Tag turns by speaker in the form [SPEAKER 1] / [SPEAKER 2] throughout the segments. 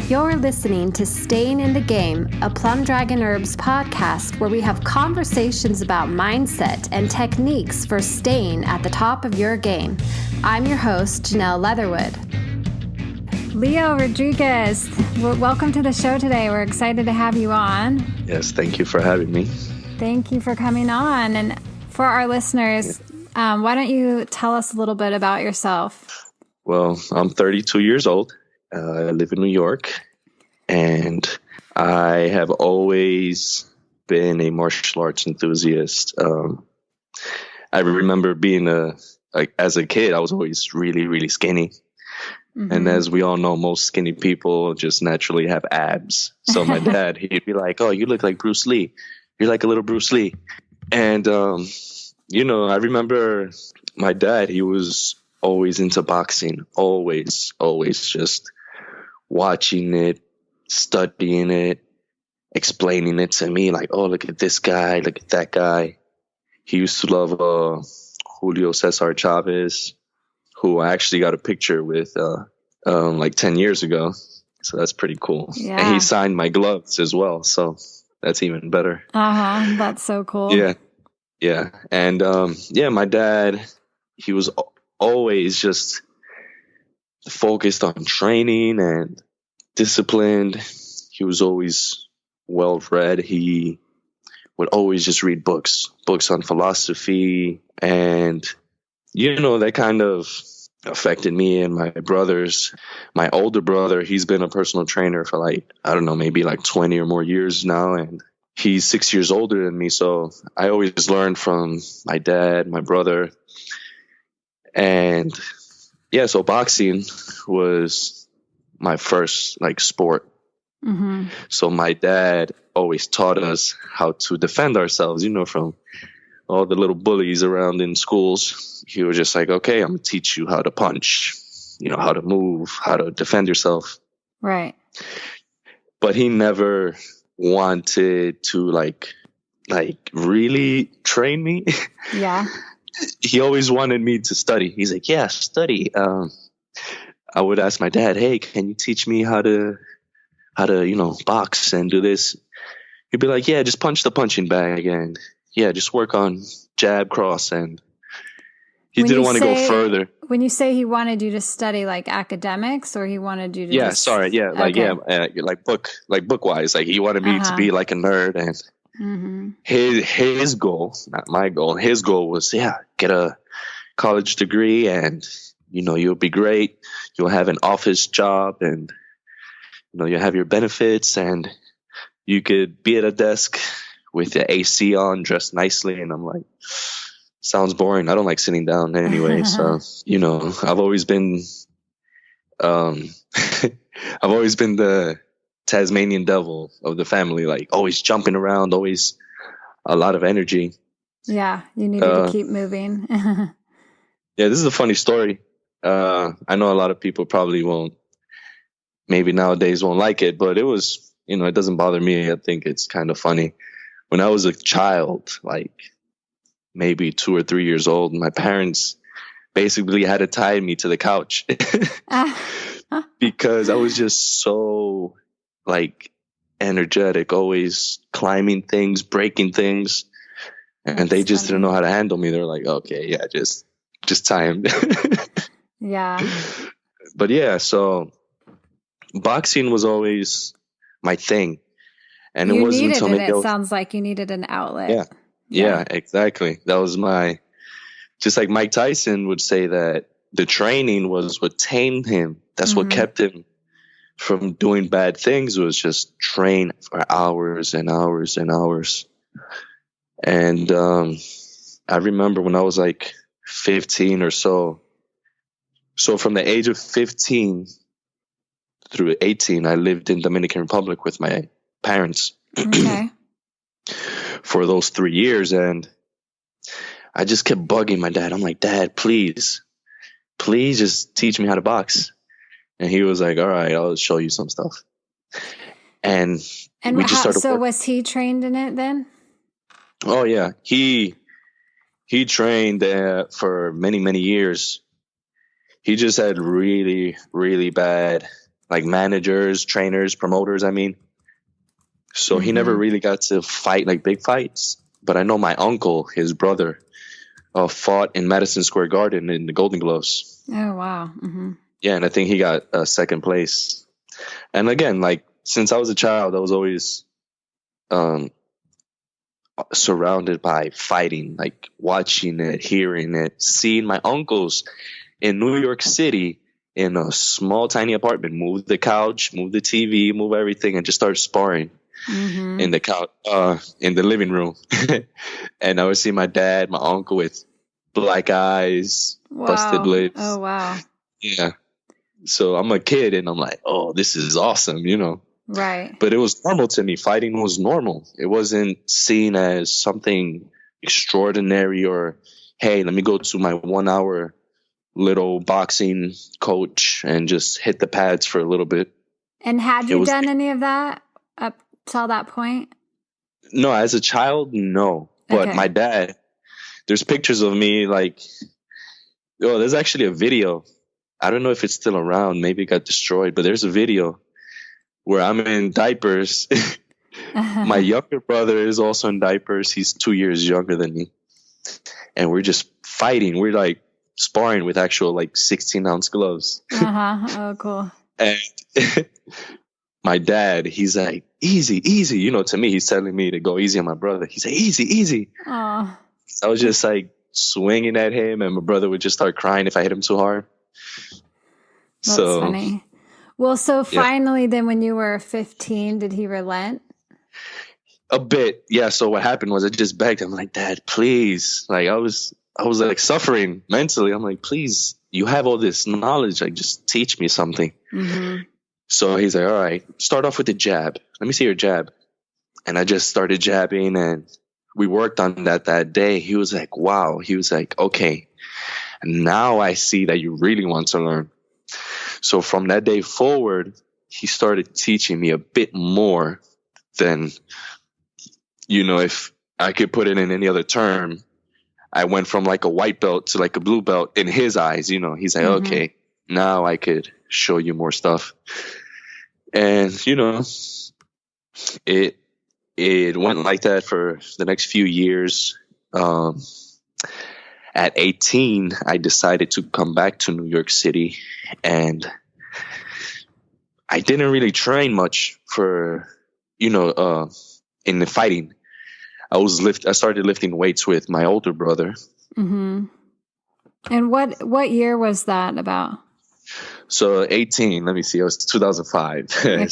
[SPEAKER 1] You're listening to Staying in the Game, a Plum Dragon Herbs podcast where we have conversations about mindset and techniques for staying at the top of your game. I'm your host, Janelle Leatherwood. Leo Rodriguez, welcome to the show today. We're excited to have you on.
[SPEAKER 2] Yes, thank you for having me.
[SPEAKER 1] Thank you for coming on. And for our listeners, why don't you tell us a little bit about yourself?
[SPEAKER 2] Well, I'm 32 years old. I live in New York, and I have always been a martial arts enthusiast. I remember being as a kid, I was always really, really skinny. Mm-hmm. And as we all know, most skinny people just naturally have abs. So my dad, he'd be like, "Oh, you look like Bruce Lee. You're like a little Bruce Lee." And, I remember my dad, he was always into boxing, always just watching it, studying it, explaining it to me, like, "Oh, look at this guy, look at that guy." He used to love Julio Cesar Chavez, who I actually got a picture with like 10 years ago. So that's pretty cool. Yeah. And he signed my gloves as well. So that's even better.
[SPEAKER 1] That's so cool.
[SPEAKER 2] Yeah. And my dad, he was always just focused on training and disciplined. He was always well read. He would always just read books on philosophy, and that kind of affected me and my brothers. My older brother, he's been a personal trainer for maybe 20 or more years now, and he's 6 years older than me. So I always learned from my dad, my brother. And so boxing was my first sport. Mm-hmm. So my dad always taught us how to defend ourselves, from all the little bullies around in schools. He was just like, "Okay, I'm going to teach you how to punch, how to move, how to defend yourself."
[SPEAKER 1] Right.
[SPEAKER 2] But he never wanted to really train me.
[SPEAKER 1] Yeah.
[SPEAKER 2] He always wanted me to study. He's like, "Yeah, study." I would ask my dad, "Hey, can you teach me how to box and do this?" He'd be like, "Yeah, just punch the punching bag, and just work on jab, cross." And he didn't want to go further.
[SPEAKER 1] When you say he wanted you to study academics, or he wanted you to
[SPEAKER 2] book wise, he wanted me to be like a nerd. And mm-hmm. his goal, not my goal, his goal was get a college degree, and you'll be great. You'll have an office job, and you'll have your benefits, and you could be at a desk with the AC on, dressed nicely. And I'm like, sounds boring. I don't like sitting down anyway. So, I've always been, the Tasmanian devil of the family, always jumping around, always a lot of energy.
[SPEAKER 1] Yeah. You needed to keep moving.
[SPEAKER 2] This is a funny story. I know a lot of people probably maybe nowadays won't like it, but it was, it doesn't bother me. I think it's kind of funny. When I was a child, maybe 2 or 3 years old, my parents basically had to tie me to the couch because I was just so energetic, always climbing things, breaking things. And they just didn't know how to handle me. They're like, "Okay, just tie him."
[SPEAKER 1] Yeah.
[SPEAKER 2] But so boxing was always my thing. And
[SPEAKER 1] it wasn't until it sounds like you needed an outlet.
[SPEAKER 2] Yeah, exactly. That was just like Mike Tyson would say that the training was what tamed him. That's what kept him from doing bad things, was just train for hours and hours and hours. And I remember when I was 15 or so. So from the age of 15 through 18, I lived in Dominican Republic with my parents.
[SPEAKER 1] Okay.
[SPEAKER 2] For those 3 years, and I just kept bugging my dad. I'm like, "Dad, please just teach me how to box." And he was like, "All right, I'll show you some stuff." And we just started.
[SPEAKER 1] So was he trained in it then?
[SPEAKER 2] Oh yeah, he trained for many years. He just had really, really bad like managers, trainers, promoters, I mean. So he never really got to fight like big fights. But I know my uncle, his brother, fought in Madison Square Garden in the Golden Gloves.
[SPEAKER 1] Oh, wow.
[SPEAKER 2] Yeah, and I think he got second place. And again, like, since I was a child, I was always surrounded by fighting, like watching it, hearing it, seeing my uncles in New York City in a small, tiny apartment, move the couch, move the TV, move everything, and just start sparring in the couch, in the living room. And I would see my dad, my uncle with black eyes, busted lips.
[SPEAKER 1] Oh, wow.
[SPEAKER 2] Yeah. So I'm a kid and I'm like, oh, this is awesome, you know?
[SPEAKER 1] Right.
[SPEAKER 2] But it was normal to me. Fighting was normal. It wasn't seen as something extraordinary or, hey, let me go to my 1 hour little boxing coach and just hit the pads for a little bit.
[SPEAKER 1] And had you done any of that up till that point?
[SPEAKER 2] No, as a child, no. But my dad, there's pictures of me like, oh, there's actually a video. I don't know if it's still around. Maybe it got destroyed, but there's a video where I'm in diapers. My younger brother is also in diapers. He's 2 years younger than me. And we're just fighting. We're like sparring with actual like 16-ounce gloves.
[SPEAKER 1] Oh, cool.
[SPEAKER 2] And my dad, he's like, easy, easy. You know, to me, he's telling me to go easy on my brother. He's like, easy, easy.
[SPEAKER 1] Aww.
[SPEAKER 2] So I was just like swinging at him, and my brother would just start crying if I hit him too hard.
[SPEAKER 1] That's funny. Well, so finally then when you were 15, did he relent?
[SPEAKER 2] A bit. Yeah. So what happened was I just begged him, like, Dad, please. Like I was like suffering mentally. I'm like, please, you have all this knowledge. Like, just teach me something. So he's like, all right, start off with the jab. Let me see your jab. And I just started jabbing, and we worked on that day. He was like, wow. He was like, okay, now I see that you really want to learn. So from that day forward, he started teaching me a bit more than, you know, if I could put it in any other term. I went from like a white belt to like a blue belt in his eyes. You know, he's like, okay, now I could show you more stuff. And, you know, it went like that for the next few years. At 18, I decided to come back to New York City, and I didn't really train much for, you know, in the fighting. I started lifting weights with my older brother. And
[SPEAKER 1] what year was that about?
[SPEAKER 2] So 18, let me see, it was 2005.
[SPEAKER 1] Okay.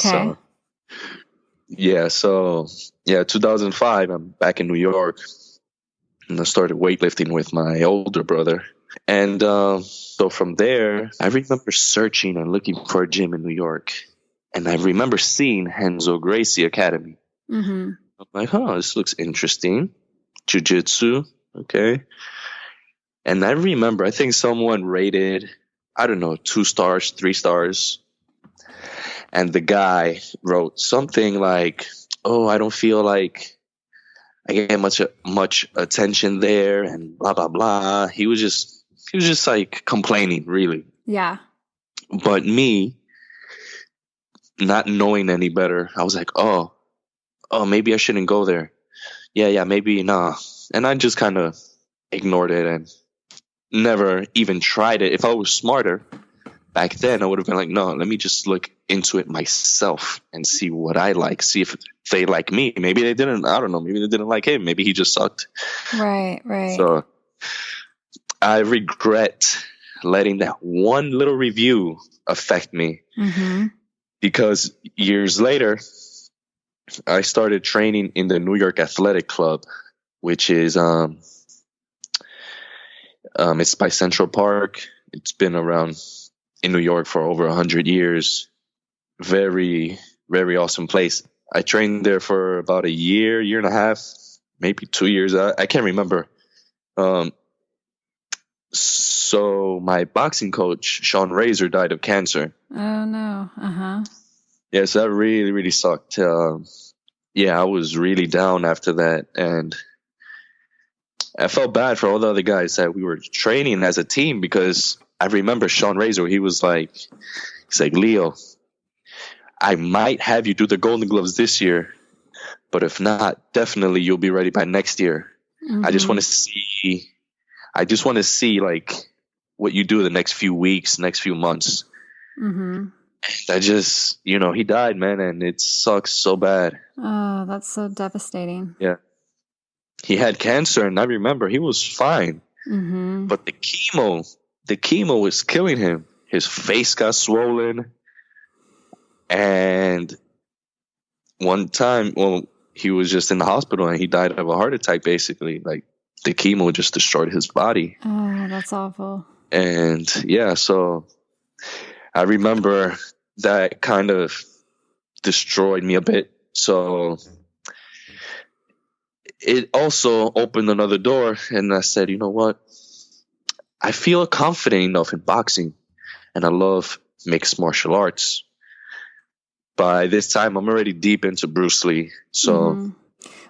[SPEAKER 2] So 2005, I'm back in New York. And I started weightlifting with my older brother. And so from there, I remember searching and looking for a gym in New York. And I remember seeing Renzo Gracie Academy. I'm like, this looks interesting. Jiujitsu, okay. And I remember, I think someone rated, 2 stars, 3 stars. And the guy wrote something like, oh, I don't feel like I get much attention there, and blah blah blah. He was just like complaining, really. Yeah. But me, not knowing any better, I was like, oh, maybe I shouldn't go there. Yeah, maybe nah. And I just kind of ignored it and never even tried it. If I was smarter back then, I would have been like, no, let me just look into it myself and see what I like, see if they like me. Maybe they didn't, I don't know, maybe they didn't like him, maybe he just sucked. Right. So I regret letting that one little review affect me, because years later I started training in the New York Athletic Club, which is it's by Central Park. It's been around in New York for over 100 years. Very, very awesome place. I trained there for about a year and a half, maybe 2 years. I can't remember. So my boxing coach, Shawn Raysor, died of cancer.
[SPEAKER 1] Oh, no.
[SPEAKER 2] Yeah, so that really, really sucked. I was really down after that. And I felt bad for all the other guys that we were training as a team, because I remember Shawn Raysor, he's like, Leo, I might have you do the Golden Gloves this year, but if not, definitely you'll be ready by next year. I just want to see like what you do the next few weeks, next few months. I just, he died, man, and it sucks so bad.
[SPEAKER 1] Oh, that's so devastating.
[SPEAKER 2] Yeah. He had cancer, and I remember he was fine. But the chemo was killing him. His face got swollen. And one time, he was just in the hospital, and he died of a heart attack, basically. Like, the chemo just destroyed his body.
[SPEAKER 1] Oh, that's awful.
[SPEAKER 2] And, yeah, so I remember that kind of destroyed me a bit. So it also opened another door, and I said, you know what? I feel confident enough in boxing, and I love mixed martial arts. By this time, I'm already deep into Bruce Lee. So,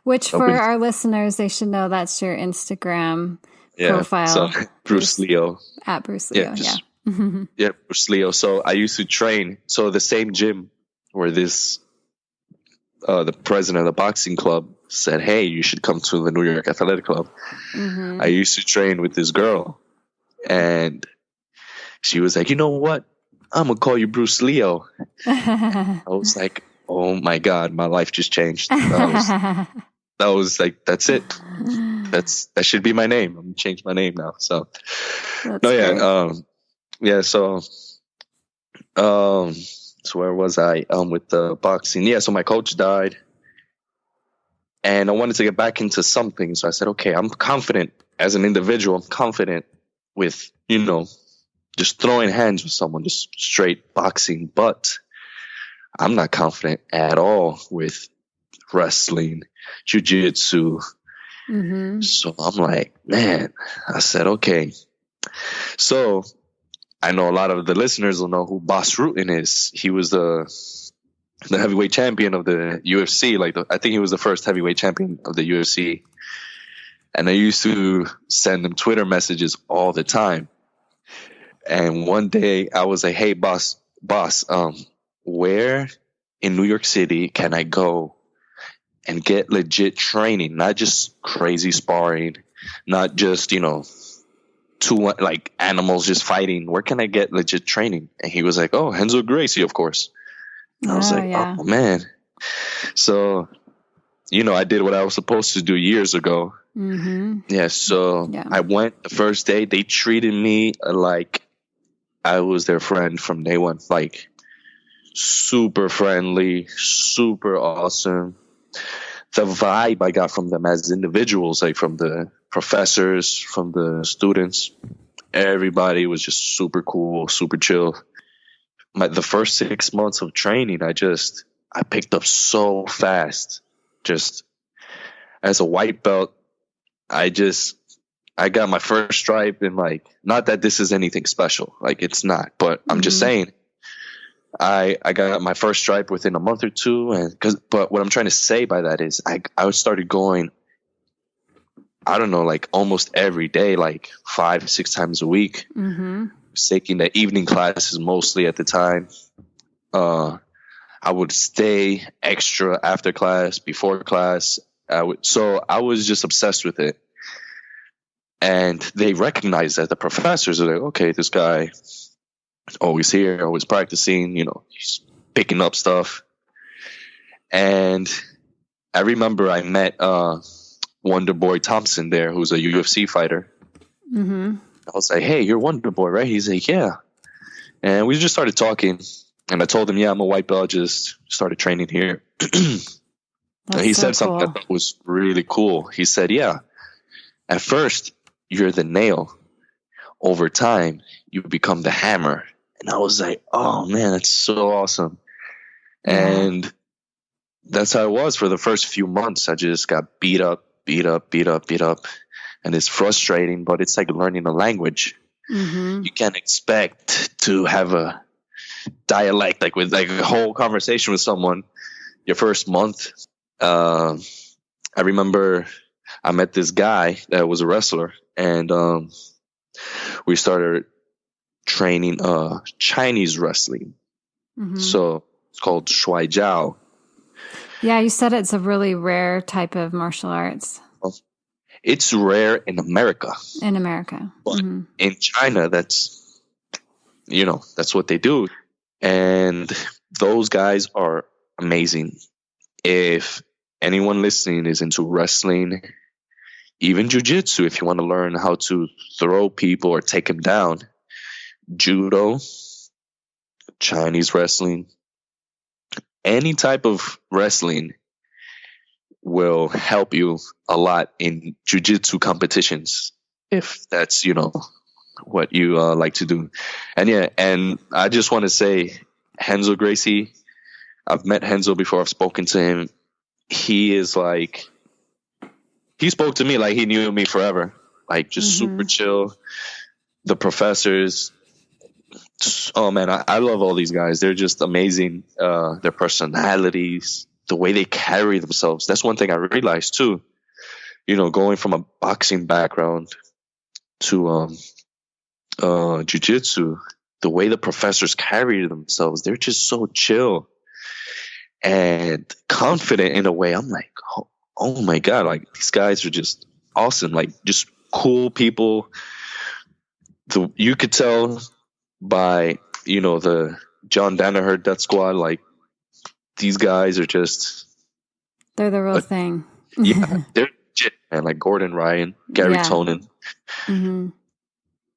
[SPEAKER 1] which for our listeners, they should know that's your Instagram profile.
[SPEAKER 2] So Bruce Leo.
[SPEAKER 1] At Bruce Leo,
[SPEAKER 2] Yeah, Bruce Leo. So I used to train. So the same gym where the president of the boxing club said, hey, you should come to the New York Athletic Club. I used to train with this girl, and she was like, you know what? I'm going to call you Bruce Leo. I was like, oh my God, my life just changed. That was like, that's it. That should be my name. I'm going to change my name now. So, so where was I with the boxing? Yeah, so my coach died, and I wanted to get back into something. So I said, okay, I'm confident as an individual. I'm confident with, just throwing hands with someone, just straight boxing. But I'm not confident at all with wrestling, jiujitsu. So I'm like, man, I said, okay. So I know a lot of the listeners will know who Bas Rutten is. He was the heavyweight champion of the UFC. I think he was the first heavyweight champion of the UFC. And I used to send him Twitter messages all the time. And one day I was like, hey, boss, where in New York City can I go and get legit training? Not just crazy sparring, not just, two like animals just fighting. Where can I get legit training? And he was like, oh, Renzo Gracie, of course. And I was like, oh, man. So, I did what I was supposed to do years ago. Yeah, so I went the first day. They treated me like I was their friend from day one. Like, super friendly, super awesome. The vibe I got from them as individuals, like from the professors, from the students, everybody was just super cool, super chill. The first 6 months of training, I picked up so fast. Just as a white belt, I got my first stripe, and not that this is anything special, it's not, but I'm just saying, I got my first stripe within a month or two, but what I'm trying to say by that is I started going, I don't know, almost every day, 5-6 times a week, taking the evening classes mostly at the time. I would stay extra after class, before class. So I was just obsessed with it. And they recognized that. The professors are like, okay, this guy always here, always practicing, he's picking up stuff. And I remember I met Wonderboy Thompson there, who's a UFC fighter. I was like, hey, you're Wonderboy, right? He's like, yeah. And we just started talking. And I told him, yeah, I'm a white belt, just started training here. And he said something that I thought was really cool. He said, yeah, at first, you're the nail. Over time, you become the hammer. And I was like, oh, man, that's so awesome. And that's how it was for the first few months. I just got beat up. And it's frustrating, but it's like learning a language. You can't expect to have a dialect, with a whole conversation with someone your first month. I remember I met this guy that was a wrestler, and we started training Chinese wrestling. So It's called Shuai Jiao.
[SPEAKER 1] Yeah, you said it's a really rare type of martial arts.
[SPEAKER 2] It's rare in America.
[SPEAKER 1] In America.
[SPEAKER 2] But in China, that's what they do. And those guys are amazing. If anyone listening is into wrestling, even jiu-jitsu, if you want to learn how to throw people or take them down, judo, Chinese wrestling, any type of wrestling will help you a lot in jiu-jitsu competitions, if that's, what you like to do. And I just want to say, Renzo Gracie, I've met Renzo before. I've spoken to him. He spoke to me like he knew me forever, like just super chill. The professors, oh man, I love all these guys. They're just amazing. Their personalities, the way they carry themselves. That's one thing I realized too. Going from a boxing background to jiu-jitsu, the way the professors carry themselves, they're just so chill and confident in a way. I'm like, oh my God, like these guys are just awesome, like just cool people. You could tell by, the John Danaher Death Squad, like these guys are just...
[SPEAKER 1] They're the real thing.
[SPEAKER 2] Yeah, they're legit, man. Like Gordon Ryan, Gary Tonin.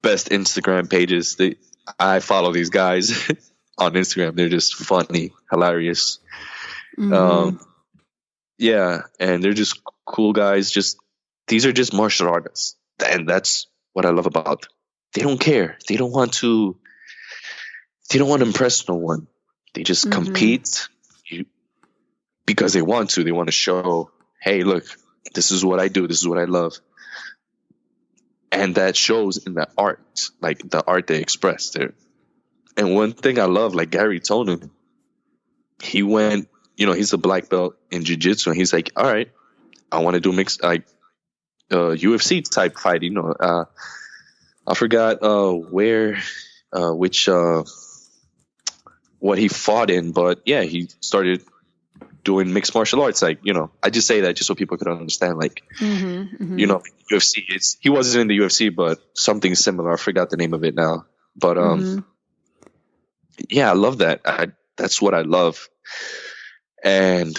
[SPEAKER 2] Best Instagram pages. I follow these guys on Instagram. They're just funny, hilarious. Yeah, and they're just cool guys. These are just martial artists. And that's what I love about them. They don't care. They don't want to impress no one. They just compete because they want to. They want to show, hey, look, this is what I do. This is what I love. And that shows in the art, like the art they express there. And one thing I love, like Gary Tonin, he went, he's a black belt in jiu-jitsu, and he's like, all right, I want to do mixed, like UFC type fight. I forgot what he fought in, but yeah, he started doing mixed martial arts. Like, I just say that just so people could understand, like, UFC, he wasn't in the UFC, but something similar. I forgot the name of it now. But, yeah, I love that. That's what I love. And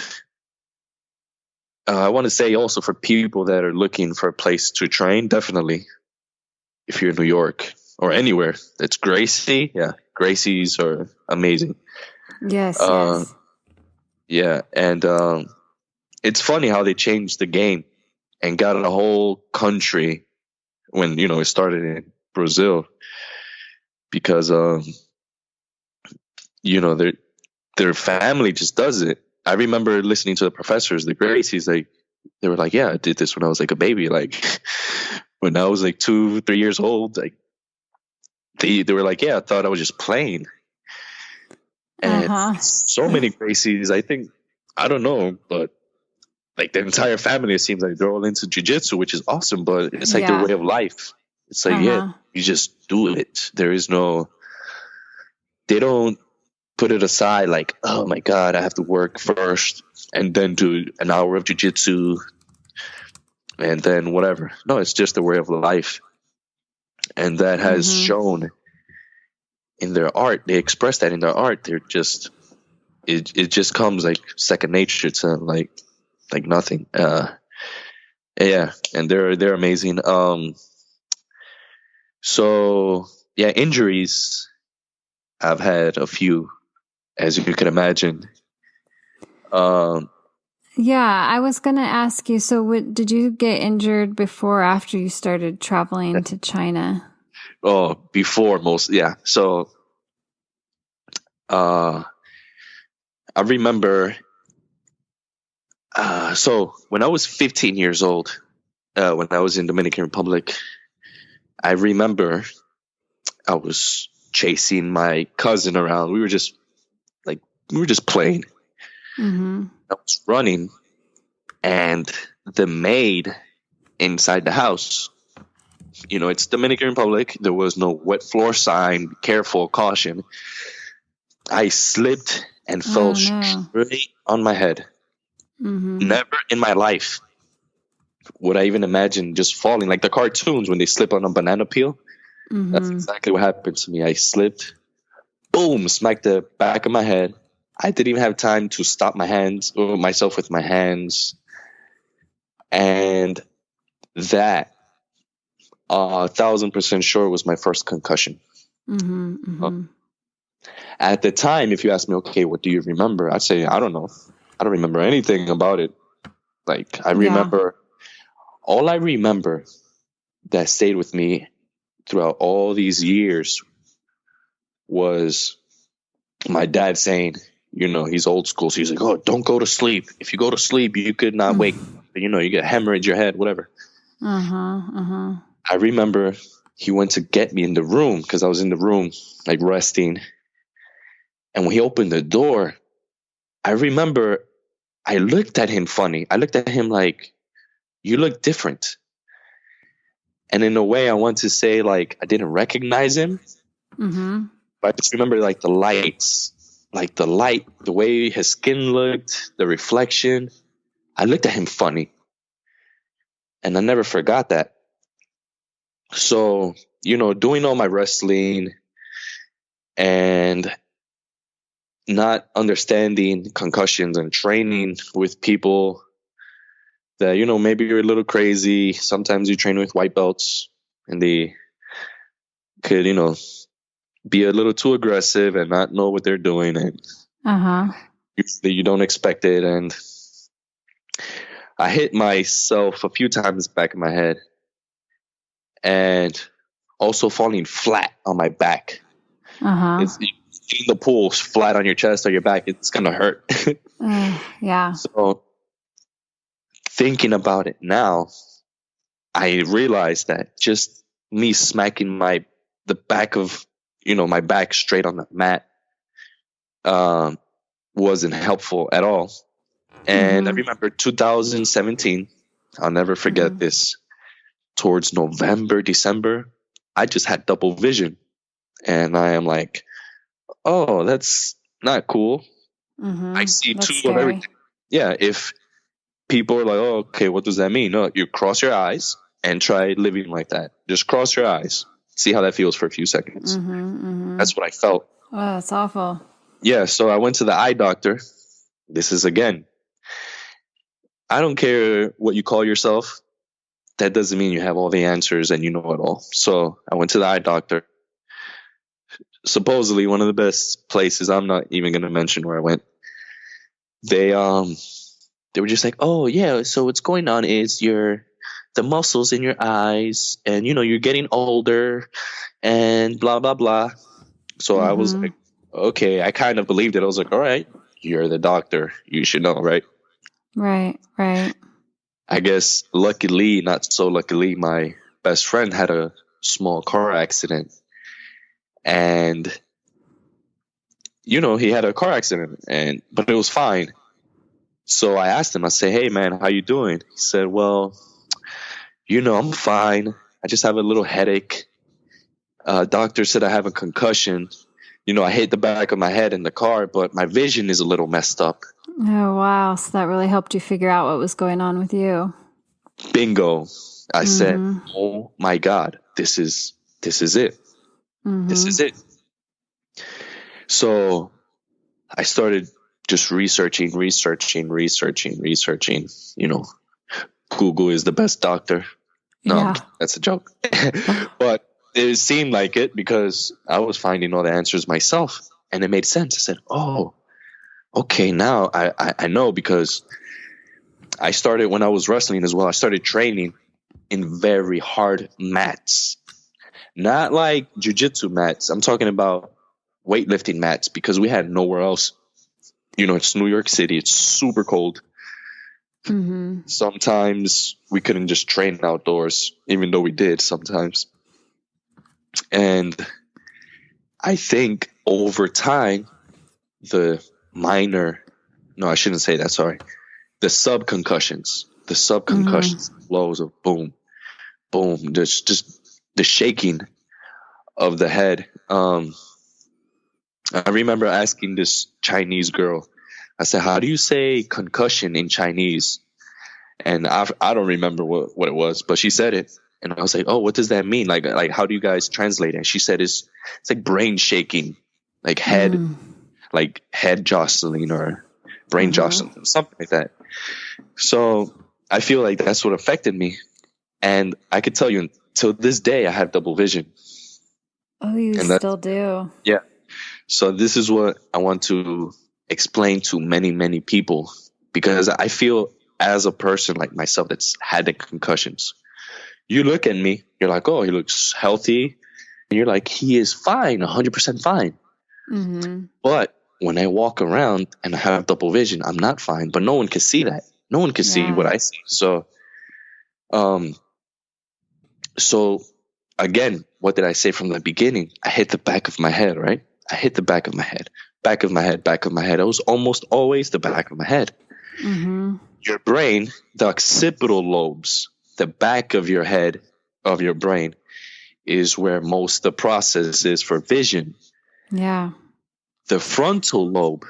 [SPEAKER 2] I want to say also for people that are looking for a place to train, definitely, if you're in New York or anywhere, that's Gracie. Yeah, Gracie's are amazing.
[SPEAKER 1] Yes.
[SPEAKER 2] Yeah, and it's funny how they changed the game and got a whole country when, it started in Brazil, because, their family just does it. I remember listening to the professors, the Gracies, like, they were like, yeah, I did this when I was like a baby. Like when I was like 2-3 years old, like they were like, yeah, I thought I was just playing. And so many Gracies, I think, I don't know, but like the entire family, it seems like they're all into jiu-jitsu, which is awesome, but it's like their way of life. It's like, yeah, you just do it. They don't put it aside like, oh my God, I have to work first and then do an hour of jiu-jitsu and then whatever. No, it's just a way of life. And that has shown in their art. They express that in their art. They're just, it just comes like second nature to like nothing. Yeah, and they're amazing. So yeah, injuries, I've had a few, as you can imagine.
[SPEAKER 1] Yeah, I was going to ask you, so did you get injured before or after you started traveling to China?
[SPEAKER 2] Oh, before most, yeah. So I remember, so when I was 15 years old, when I was in Dominican Republic, I remember I was chasing my cousin around. We were just playing. I was running, and the maid inside the house, it's Dominican Republic. There was no wet floor sign, careful, caution. I slipped and fell
[SPEAKER 1] no.
[SPEAKER 2] straight on my head. Never in my life would I even imagine just falling like the cartoons when they slip on a banana peel. That's exactly what happened to me. I slipped, boom, smacked the back of my head. I didn't even have time to stop myself with my hands. And that 1,000% sure was my first concussion. At the time, if you ask me, okay, what do you remember? I'd say, I don't know. I don't remember anything about it. Like, I remember, all I remember that stayed with me throughout all these years was my dad saying, you know, he's old school. So he's like, oh, don't go to sleep. If you go to sleep, you could not wake. You know, you get hemorrhage your head, whatever. I remember he went to get me in the room because I was in the room, like resting. And when he opened the door, I remember I looked at him funny. I looked at him like, you look different. And in a way, I want to say, like, I didn't recognize him. But I just remember, like, the lights. Like, the light, the way his skin looked, the reflection. I looked at him funny. And I never forgot that. So, you know, doing all my wrestling and not understanding concussions and training with people that, you know, maybe you're a little crazy. Sometimes you train with white belts and they could, you know, be a little too aggressive and not know what they're doing. And you don't expect it. And I hit myself a few times back of my head and also falling flat on my back. It's in the pool flat on your chest or your back. It's going to hurt. So thinking about it now, I realized that just me smacking the back of, you know, my back straight on the mat wasn't helpful at all. And I remember 2017, I'll never forget this, towards November, December, I just had double vision. And I am like, oh, that's not cool. I see
[SPEAKER 1] that's
[SPEAKER 2] two
[SPEAKER 1] scary.
[SPEAKER 2] of everything. Yeah, if people are like, oh, okay, what does that mean? No, you cross your eyes and try living like that. Just cross your eyes. See how that feels for a few seconds. That's what I felt.
[SPEAKER 1] Oh, that's awful.
[SPEAKER 2] Yeah, so I went to the eye doctor. This is, again, I don't care what you call yourself. That doesn't mean you have all the answers and you know it all. So I went to the eye doctor. Supposedly one of the best places. I'm not even going to mention where I went. They were just like, oh yeah, so what's going on is the muscles in your eyes, and you know you're getting older, and blah blah blah. So I was like, okay, I kind of believed it. I was like, all right, you're the doctor, you should know, right?
[SPEAKER 1] Right.
[SPEAKER 2] I guess luckily, not so luckily, my best friend had a small car accident. And, you know, he had a car accident, but it was fine. So I asked him, I said, hey, man, how you doing? He said, well, you know, I'm fine. I just have a little headache. Doctor said I have a concussion. You know, I hit the back of my head in the car, but my vision is a little messed up.
[SPEAKER 1] Oh, wow. So that really helped you figure out what was going on with you.
[SPEAKER 2] Bingo. I said, oh, my God, this is it. This is it. So I started just researching. You know, Google is the best doctor. No, that's a joke. But it seemed like it because I was finding all the answers myself, and it made sense. I said, oh, okay, now I know, because I started when I was wrestling as well. I started training in very hard mats. Not like Jiujitsu mats. I'm talking about weightlifting mats, because we had nowhere else. You know, it's New York City. It's super cold. Sometimes we couldn't just train outdoors, even though we did sometimes. And I think over time, the sub-concussions blows of boom, boom, just the shaking of the head. I remember asking this Chinese girl, I said, how do you say concussion in Chinese? And I don't remember what it was, but she said it. And I was like, oh, what does that mean? Like how do you guys translate it? And she said it's like brain shaking, like head jostling or brain jostling, something like that. So I feel like that's what affected me. And I could tell you, till this day, I have double vision.
[SPEAKER 1] Oh, you still do?
[SPEAKER 2] Yeah. So this is what I want to explain to many, many people, because I feel as a person like myself that's had the concussions, you look at me, you're like, oh, he looks healthy. And you're like, he is fine, 100% fine. Mm-hmm. But when I walk around and I have double vision, I'm not fine. But no one can see that. No one can see what I see. So, again, what did I say from the beginning? I hit the back of my head, right? I hit the back of my head, back of my head, back of my head. It was almost always the back of my head. Mm-hmm. Your brain, the occipital lobes, the back of your head, of your brain, is where most of the process is for vision. Yeah. The frontal lobe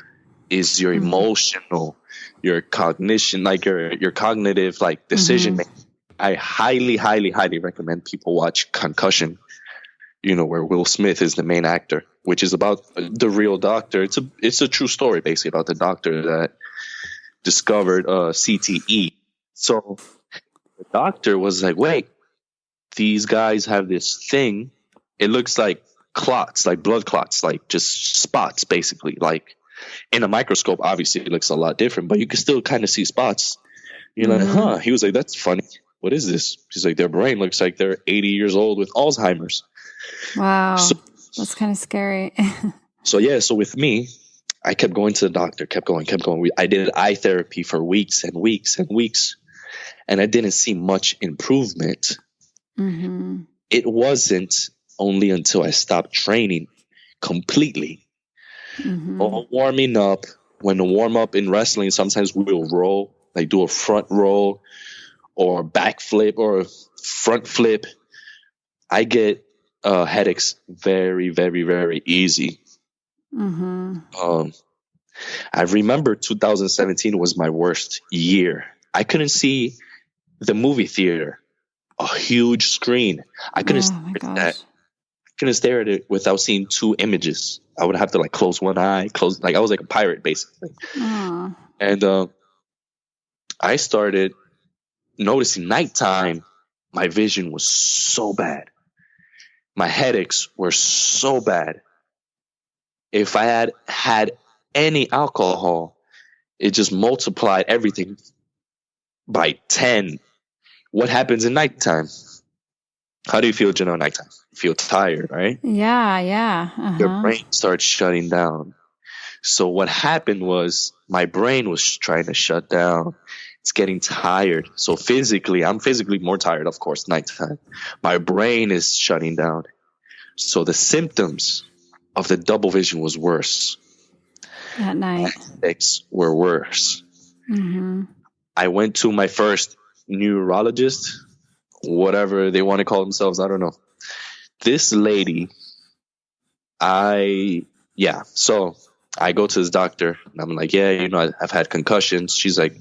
[SPEAKER 2] is your emotional, your cognition, like your cognitive, like decision making. I highly, highly, highly recommend people watch Concussion, where Will Smith is the main actor, which is about the real doctor. It's a true story, basically, about the doctor that discovered CTE. So the doctor was like, wait, these guys have this thing. It looks like clots, like blood clots, like just spots, basically. Like in a microscope, obviously, it looks a lot different, but you can still kind of see spots. You're like, huh? He was like, that's funny. What is this? He's like, their brain looks like they're 80 years old with Alzheimer's.
[SPEAKER 1] Wow. So, that's kind of scary.
[SPEAKER 2] So with me, I kept going to the doctor, kept going. I did eye therapy for weeks and weeks and weeks, and I didn't see much improvement. Mm-hmm. It wasn't only until I stopped training completely. Mm-hmm. Or warming up. When to warm up in wrestling, sometimes we'll roll, like do a front roll or back flip or front flip. I get headaches very, very, very easy. Mm-hmm. I remember 2017 was my worst year. I couldn't see the movie theater, a huge screen. I couldn't stare at it without seeing two images. I would have to like close one eye, like I was like a pirate basically. And I started noticing nighttime, my vision was so bad. My headaches were so bad. If I had had any alcohol, it just multiplied everything by 10. What happens in nighttime? How do you feel, Jenna, at nighttime? You feel tired, right?
[SPEAKER 1] Yeah. Uh-huh.
[SPEAKER 2] Your brain starts shutting down. So what happened was my brain was trying to shut down. It's getting tired. So I'm physically more tired, of course, nighttime. My brain is shutting down. So the symptoms of the double vision was worse.
[SPEAKER 1] At night.
[SPEAKER 2] Headaches were worse. Mm-hmm. I went to my first neurologist, whatever they want to call themselves. I don't know. This lady, so I go to this doctor and I'm like, I've had concussions. She's like,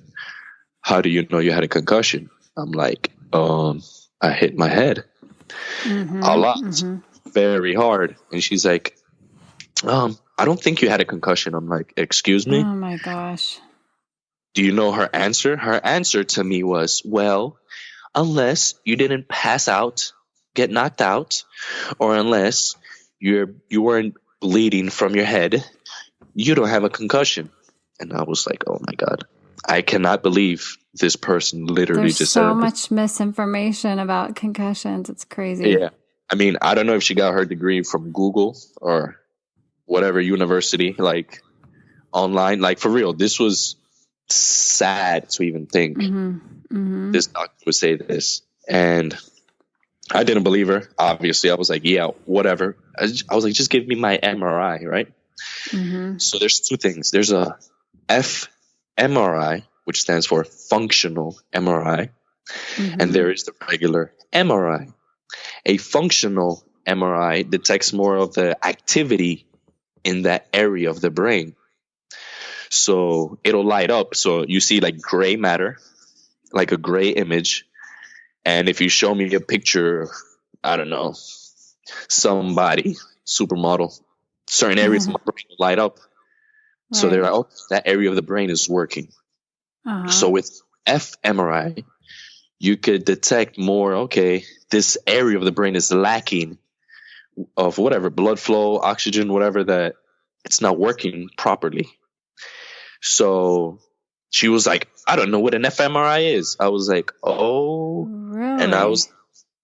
[SPEAKER 2] how do you know you had a concussion? I'm like, I hit my head a lot, very hard. And she's like, I don't think you had a concussion. I'm like, excuse me?
[SPEAKER 1] Oh my gosh.
[SPEAKER 2] Do you know her answer? Her answer to me was, well, unless you didn't pass out, get knocked out, or unless you weren't bleeding from your head, you don't have a concussion. And I was like, oh my God, I cannot believe this person literally just said
[SPEAKER 1] so much misinformation about concussions. It's crazy.
[SPEAKER 2] Yeah. I mean, I don't know if she got her degree from Google or whatever university, like online, like for real. This was sad to even think this doctor would say this. And I didn't believe her. Obviously, I was like, yeah, whatever. I was like, just give me my MRI, right? So there's two things. There's a fMRI, which stands for functional MRI, and there is the regular MRI. A functional MRI detects more of the activity in that area of the brain. So it'll light up. So you see like gray matter, like a gray image. And if you show me a picture, I don't know, somebody, supermodel, certain areas of my brain will light up. Right. So they're like, oh, that area of the brain is working. So with fMRI, you could detect more, okay, this area of the brain is lacking of whatever, blood flow, oxygen, whatever, that it's not working properly. So she was like, I don't know what an fMRI is. I was like, oh.
[SPEAKER 1] Really?
[SPEAKER 2] And I was,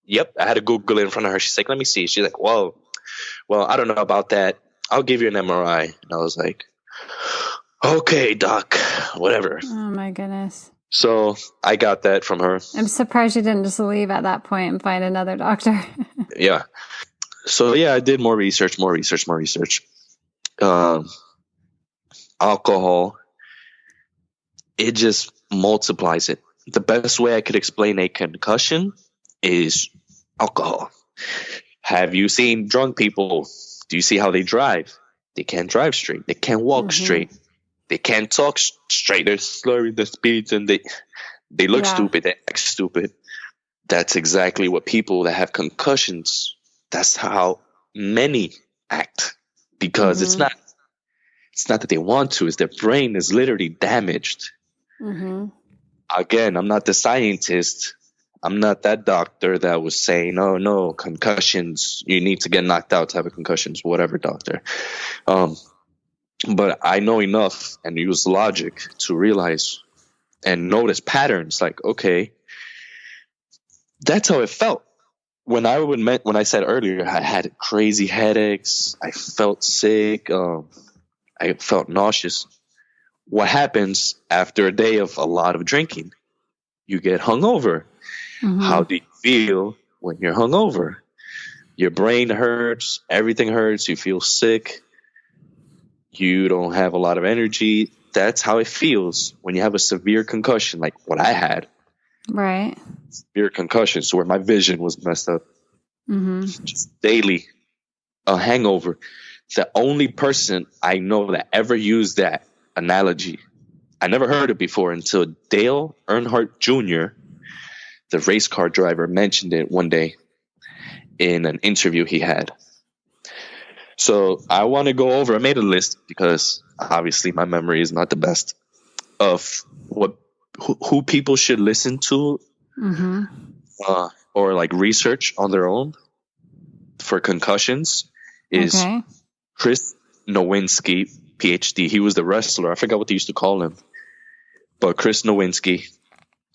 [SPEAKER 2] yep, I had to Google it in front of her. She's like, let me see. She's like, well, I don't know about that. I'll give you an MRI. And I was like, okay, doc, whatever.
[SPEAKER 1] Oh, my goodness.
[SPEAKER 2] So I got that from her.
[SPEAKER 1] I'm surprised you didn't just leave at that point and find another doctor.
[SPEAKER 2] Yeah. So, yeah, I did more research. Alcohol, it just multiplies it. The best way I could explain a concussion is alcohol. Have you seen drunk people? Do you see how they drive? They can't drive straight. They can't walk straight. They can't talk straight. They're slurring the speeds and they look stupid. They act stupid. That's exactly what people that have concussions, that's how many act. Because it's not that they want to. It's their brain is literally damaged. Again, I'm not the scientist. I'm not that doctor that was saying, oh, no, concussions, you need to get knocked out to have a concussions, whatever doctor. But I know enough and use logic to realize and notice patterns like, okay, that's how it felt. When I said earlier, I had crazy headaches. I felt sick. I felt nauseous. What happens after a day of a lot of drinking? You get hungover. How do you feel when you're hungover? Your brain hurts. Everything hurts. You feel sick. You don't have a lot of energy. That's how it feels when you have a severe concussion like what I had.
[SPEAKER 1] Right.
[SPEAKER 2] Severe concussion, so where my vision was messed up. Just daily. A hangover. The only person I know that ever used that analogy, I never heard it before until Dale Earnhardt Jr., the race car driver, mentioned it one day in an interview he had. So I want to go over, I made a list because obviously my memory is not the best, of who people should listen to or like research on their own for concussions is Chris Nowinski, PhD. He was the wrestler. I forgot what they used to call him. But Chris Nowinski,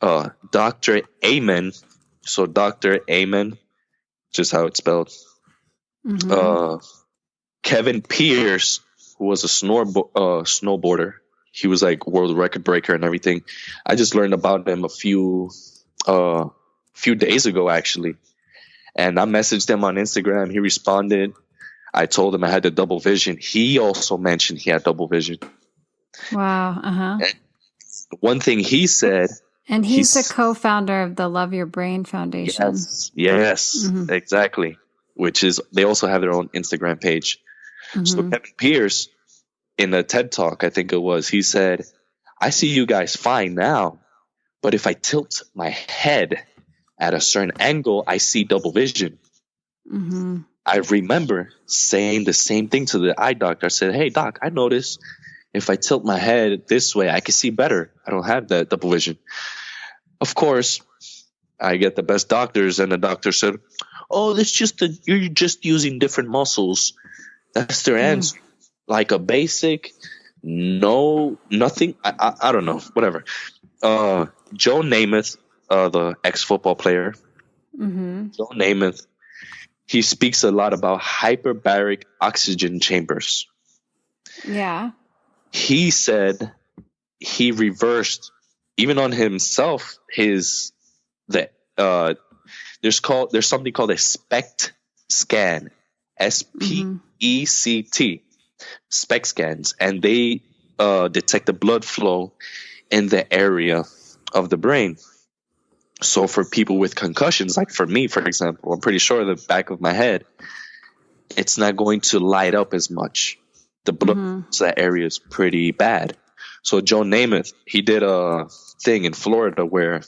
[SPEAKER 2] Dr. Amen. So Dr. Amen, just how it's spelled. Kevin Pierce, who was a snowboarder. He was like world record breaker and everything. I just learned about him a few days ago, actually. And I messaged him on Instagram. He responded. I told him I had the double vision. He also mentioned he had double vision.
[SPEAKER 1] Wow.
[SPEAKER 2] And one thing he said.
[SPEAKER 1] And he's the co-founder of the Love Your Brain Foundation.
[SPEAKER 2] Yes, exactly. Which is, they also have their own Instagram page. So Kevin Pierce, in a TED Talk, I think it was, he said, I see you guys fine now, but if I tilt my head at a certain angle, I see double vision. I remember saying the same thing to the eye doctor. I said, hey, doc, I noticed if I tilt my head this way, I can see better. I don't have that double vision. Of course, I get the best doctors, and the doctor said, oh, you're just using different muscles. That's their answer. Like a basic, nothing. I don't know, whatever. Joe Namath, the ex-football player, Joe Namath, he speaks a lot about hyperbaric oxygen chambers.
[SPEAKER 1] Yeah.
[SPEAKER 2] He said he reversed, even on himself, there's something called a SPECT scan, SPECT, SPECT scans, and they detect the blood flow in the area of the brain. So for people with concussions, like for me, for example, I'm pretty sure the back of my head, it's not going to light up as much. the blood to that area is pretty bad. So Joe Namath, he did a thing in Florida where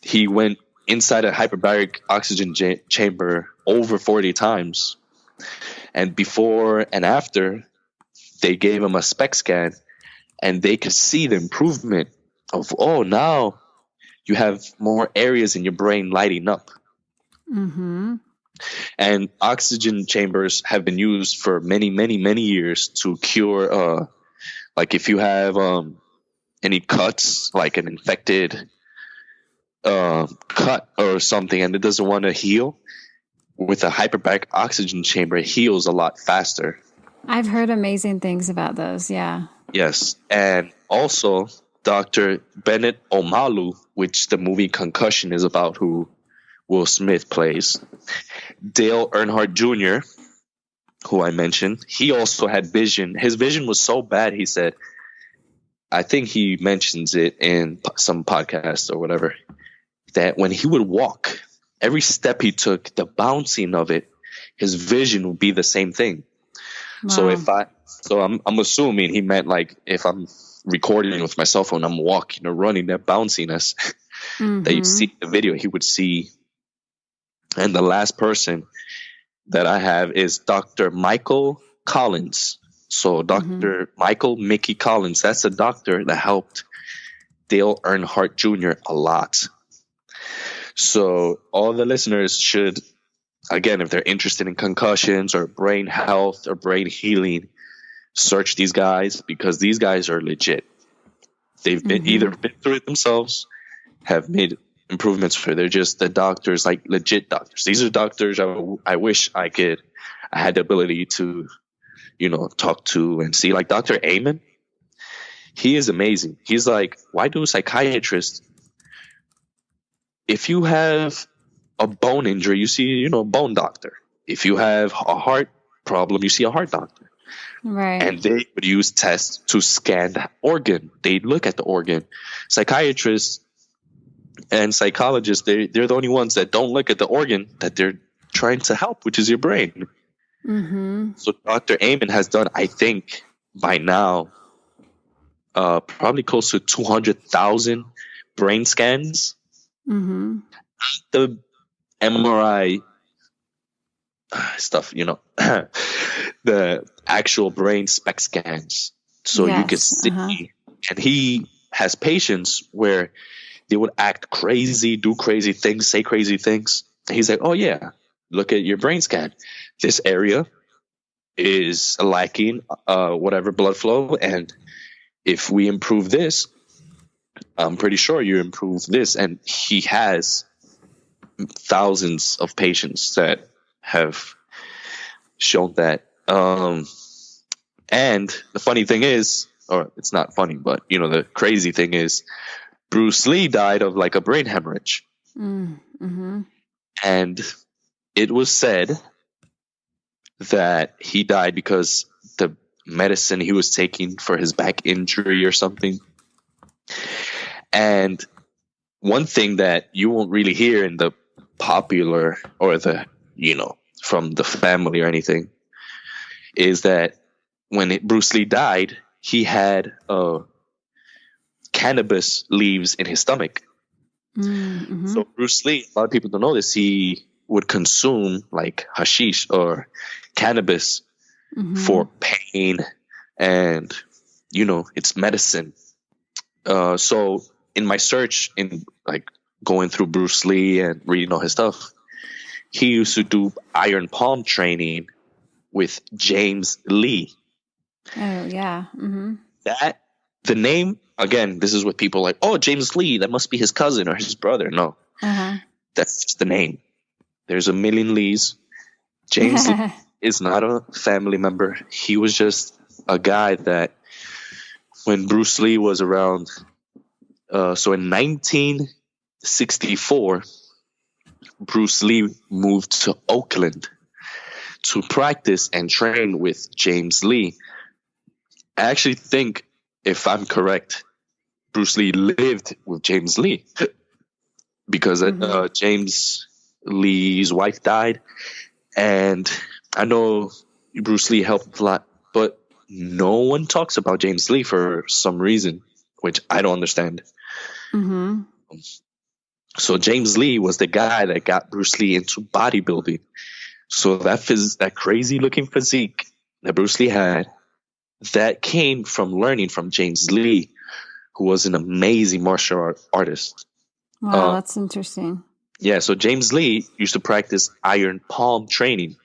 [SPEAKER 2] he went inside a hyperbaric oxygen chamber over 40 times. And before and after, they gave him a SPECT scan, and they could see the improvement of, oh, now you have more areas in your brain lighting up.
[SPEAKER 1] Mm-hmm.
[SPEAKER 2] And oxygen chambers have been used for many, many, many years to cure, like if you have any cuts, like an infected cut or something, and it doesn't want to heal, with a hyperbaric oxygen chamber, it heals a lot faster.
[SPEAKER 1] I've heard amazing things about those, yeah.
[SPEAKER 2] Yes, and also Dr. Bennett Omalu, which the movie Concussion is about, who Will Smith plays. Dale Earnhardt Jr., who I mentioned, he also had vision. His vision was so bad, he said, I think he mentions it in some podcast or whatever, that when he would walk, every step he took, the bouncing of it, his vision would be the same thing.
[SPEAKER 1] Wow.
[SPEAKER 2] So I'm assuming he meant like if I'm recording with my cell phone, I'm walking or running, that bounciness that you see in the video, he would see. And the last person that I have is Dr. Michael Collins. So Dr. Michael Mickey Collins, that's a doctor that helped Dale Earnhardt Jr. a lot. So all the listeners should, again, if they're interested in concussions or brain health or brain healing, search these guys, because these guys are legit. They've been either been through it themselves, have made improvements for. They're just the doctors, like legit doctors. These are doctors I wish I had the ability to, talk to and see. Like Dr. Amen, he is amazing. He's like, why do psychiatrists, if you have a bone injury, you see, a bone doctor. If you have a heart problem, you see a heart doctor.
[SPEAKER 1] Right.
[SPEAKER 2] And they would use tests to scan the organ. They'd look at the organ. Psychiatrists and psychologists, they're the only ones that don't look at the organ that they're trying to help, which is your brain. So Dr. Amen has done, I think, by now, probably close to 200,000 brain scans. The MRI stuff, the actual brain SPECT scans. So you could see. And he has patients where they would act crazy, do crazy things, say crazy things. And he's like, oh, yeah, look at your brain scan. This area is lacking whatever blood flow. And if we improve this, I'm pretty sure you improve this. And he has thousands of patients that have shown that. And the funny thing is, or it's not funny, but the crazy thing is, Bruce Lee died of like a brain hemorrhage. And it was said that he died because the medicine he was taking for his back injury or something. And one thing that you won't really hear in the popular or the, from the family or anything, is that when Bruce Lee died, he had cannabis leaves in his stomach. So Bruce Lee, a lot of people don't know this, he would consume like hashish or cannabis for pain, and it's medicine. So in my search, in like going through Bruce Lee and reading all his stuff, he used to do iron palm training with James Lee.
[SPEAKER 1] Oh yeah.
[SPEAKER 2] That the name, again, this is what people like, oh, James Lee, that must be his cousin or his brother. No, that's just the name. There's a million Lees. James Lee is not a family member. He was just a guy that when Bruce Lee was around, so in 1964, Bruce Lee moved to Oakland to practice and train with James Lee. I actually think, if I'm correct, Bruce Lee lived with James Lee because James Lee's wife died. And I know Bruce Lee helped a lot but no one talks about James Lee for some reason, which I don't understand.
[SPEAKER 1] Mm-hmm.
[SPEAKER 2] So James Lee was the guy that got Bruce Lee into bodybuilding. So that crazy looking physique that Bruce Lee had, that came from learning from James Lee, who was an amazing martial artist.
[SPEAKER 1] Wow, that's interesting.
[SPEAKER 2] Yeah, so James Lee used to practice iron palm training,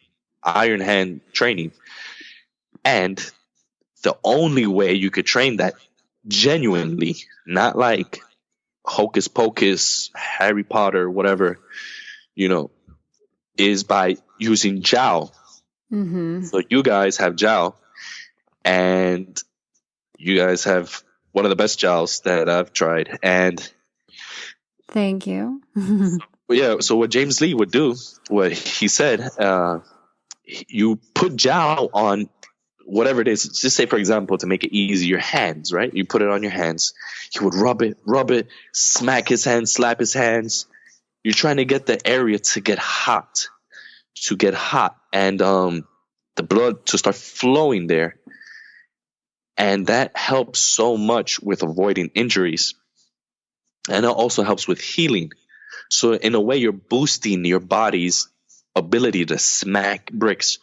[SPEAKER 2] iron hand training. And the only way you could train that genuinely, not like hocus pocus, Harry Potter, whatever, is by using Jiao.
[SPEAKER 1] Mm-hmm.
[SPEAKER 2] So you guys have Jiao, and you guys have one of the best Jiaos that I've tried. And
[SPEAKER 1] thank you.
[SPEAKER 2] yeah, so what James Lee would do, what he said, you put Jiao on whatever it is. Just say, for example, to make it easy, your hands, right? You put it on your hands. He would rub it, smack his hands, slap his hands. You're trying to get the area to get hot, and the blood to start flowing there. And that helps so much with avoiding injuries. And it also helps with healing. So in a way, you're boosting your body's ability to smack bricks.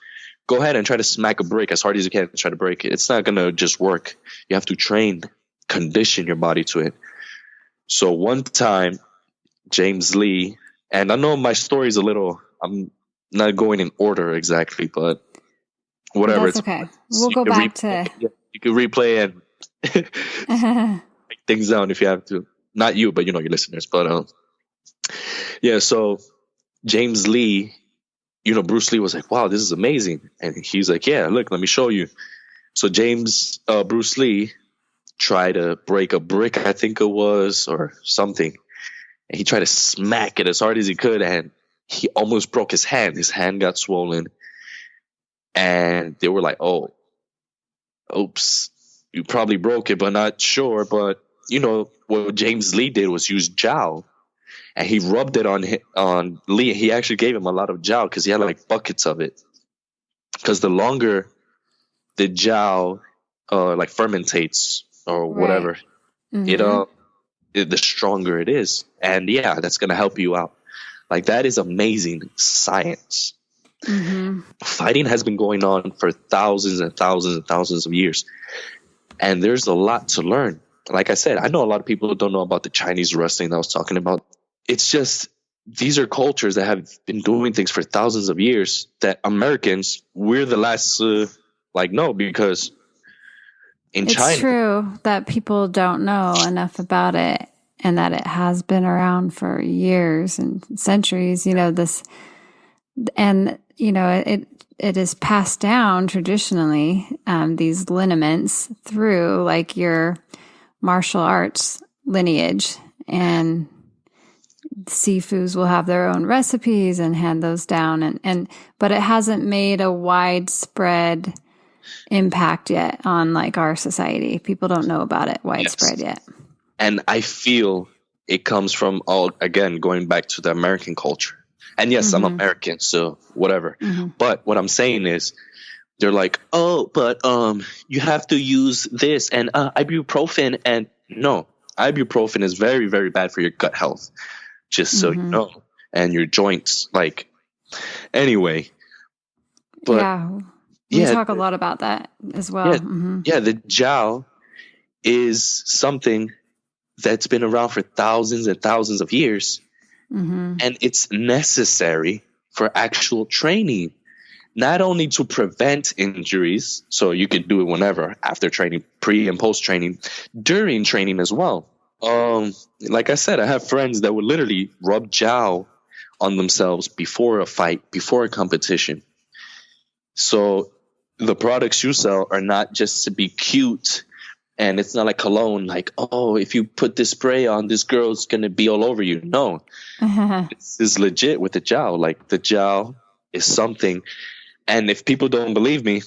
[SPEAKER 2] Go ahead and try to smack a brick as hard as you can to try to break it. It's not going to just work. You have to train, condition your body to it. So one time, James Lee, and I know my story is I'm not going in order exactly, but whatever.
[SPEAKER 1] That's okay. We'll go back to...
[SPEAKER 2] You can replay and take things down if you have to. Not you, but your listeners. But yeah, so James Lee, Bruce Lee was like, wow, this is amazing. And he's like, yeah, look, let me show you. So Bruce Lee tried to break a brick, I think it was, or something. And he tried to smack it as hard as he could, and he almost broke his hand. His hand got swollen. And they were like, oh, oops, you probably broke it, but not sure. But, what James Lee did was use Jiao. And he rubbed it on Lee. He actually gave him a lot of Jiao because he had like buckets of it. Because the longer the Jiao like fermentates or whatever, mm-hmm. The stronger it is. And yeah, that's going to help you out. Like, that is amazing science. Mm-hmm. Fighting has been going on for thousands and thousands and thousands of years. And there's a lot to learn. Like I said, I know a lot of people who don't know about the Chinese wrestling I was talking about. It's just, these are cultures that have been doing things for thousands of years that Americans, we're the last, no, because in China.
[SPEAKER 1] It's true that people don't know enough about it, and that it has been around for years and centuries, it is passed down traditionally, these liniments through like your martial arts lineage, and Sifus will have their own recipes and hand those down, but it hasn't made a widespread impact yet on like our society. People don't know about it widespread yet.
[SPEAKER 2] And I feel it comes from again, going back to the American culture. And yes, mm-hmm. I'm American, so whatever. Mm-hmm. But what I'm saying is, they're like, oh, but you have to use this and ibuprofen. And no, ibuprofen is very, very bad for your gut health, just so mm-hmm. you know, and your joints. Like, anyway. But
[SPEAKER 1] we talk a lot about that as well.
[SPEAKER 2] Yeah,
[SPEAKER 1] mm-hmm.
[SPEAKER 2] yeah, the Jiao is something that's been around for thousands and thousands of years. Mm-hmm. And it's necessary for actual training, not only to prevent injuries, so you could do it whenever, after training, pre and post training, during training as well. Like I said, I have friends that would literally rub Jiao on themselves before a fight, before a competition. So the products you sell are not just to be cute. And it's not like cologne, like, oh, if you put this spray on, this girl's going to be all over you. No, This is legit with the Jiao. Like, the Jiao is something. And if people don't believe me,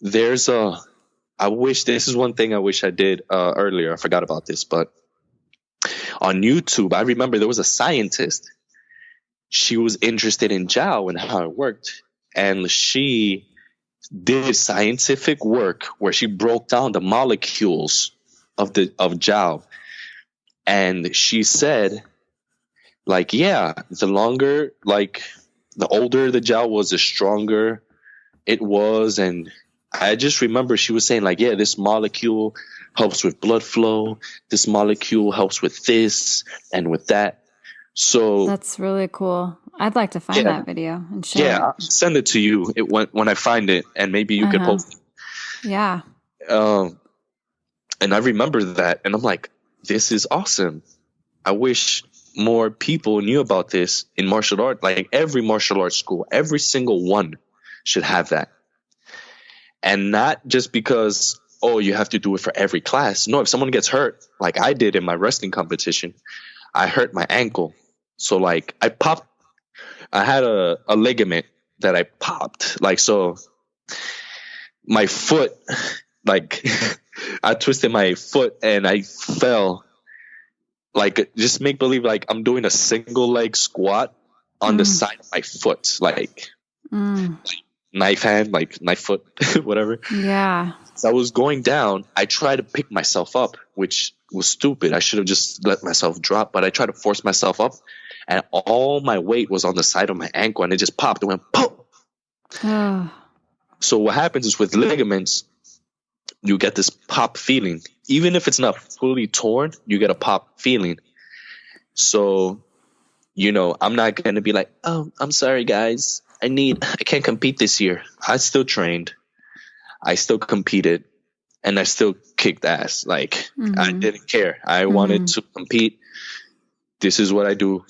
[SPEAKER 2] this is one thing I wish I did earlier. I forgot about this, but on YouTube, I remember there was a scientist. She was interested in Jiao and how it worked. And she did scientific work where she broke down the molecules of Jow, and she said, like, yeah, the older the Jow was, the stronger it was. And I just remember she was saying, like, yeah, this molecule helps with blood flow. This molecule helps with this and with that. So
[SPEAKER 1] that's really cool. I'd like to find that video and share it.
[SPEAKER 2] Yeah, I'll send it to you when I find it, and maybe you could post it.
[SPEAKER 1] Yeah.
[SPEAKER 2] And I remember that, and I'm like, this is awesome. I wish more people knew about this in martial art. Like, every martial arts school, every single one should have that. And not just because, oh, you have to do it for every class. No, if someone gets hurt, like I did in my wrestling competition, I hurt my ankle. So, like, I had a ligament that I popped. Like, so my foot, like, I twisted my foot and I fell. Like, just make believe like I'm doing a single leg squat on the side of my foot. Like knife hand, like knife foot, whatever.
[SPEAKER 1] Yeah.
[SPEAKER 2] So I was going down. I tried to pick myself up, which was stupid. I should have just let myself drop, but I tried to force myself up, and all my weight was on the side of my ankle, and it just popped. It went pop. So what happens is, with ligaments, you get this pop feeling. Even if it's not fully torn, you get a pop feeling. So, I'm not going to be like, oh, I'm sorry, guys. I can't compete this year. I still trained. I still competed, and I still kicked ass. Like, I didn't care. I wanted to compete. This is what I do.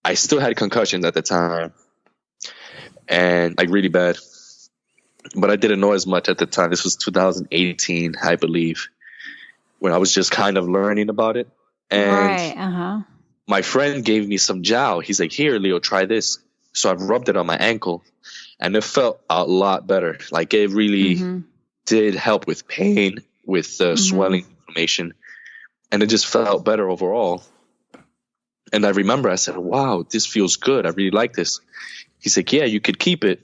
[SPEAKER 2] I still had concussions at the time, and like really bad, but I didn't know as much at the time. This was 2018, I believe, when I was just kind of learning about it. And my friend gave me some Jow. He's like, here, Leo, try this. So I rubbed it on my ankle, and it felt a lot better. Like, it really did help with pain, with swelling, inflammation, and it just felt better overall. And I remember I said, wow, this feels good. I really like this. He's like, yeah, you could keep it.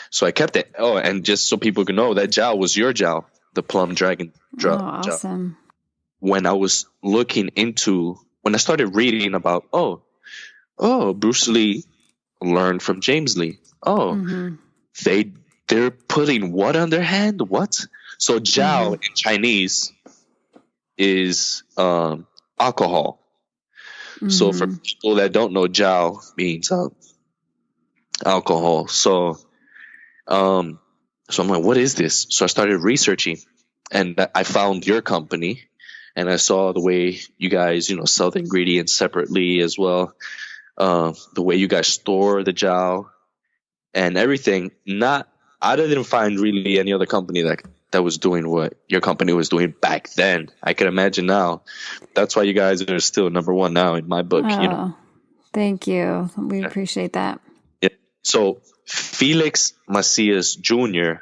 [SPEAKER 2] So I kept it. Oh, and just so people can know, that Jow was your Jow, the Plum Dragon Jow.
[SPEAKER 1] Awesome.
[SPEAKER 2] When I started reading about, Bruce Lee learned from James Lee. They're putting what on their hand? What? So Jow in Chinese is alcohol. So for people that don't know, Jow means alcohol. So I'm like, what is this? So I started researching, and I found your company, and I saw the way you guys, sell the ingredients separately as well. The way you guys store the Jow and everything. I didn't find really any other company that was doing what your company was doing back then. I can imagine now. That's why you guys are still number one now in my book.
[SPEAKER 1] Thank you. We appreciate that.
[SPEAKER 2] Yeah. So Felix Macias Jr.,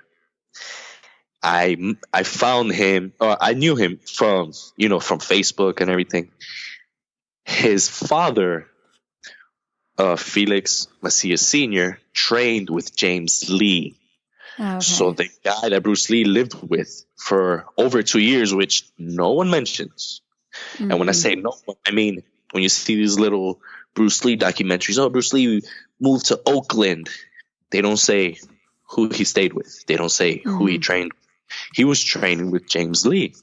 [SPEAKER 2] I found him, or I knew him from Facebook and everything. His father, Felix Macias Sr., trained with James Lee. Okay. So the guy that Bruce Lee lived with for over 2 years, which no one mentions. And when I say no one, I mean, when you see these little Bruce Lee documentaries, Bruce Lee moved to Oakland, they don't say who he stayed with. They don't say who he trained with. He was training with James Lee.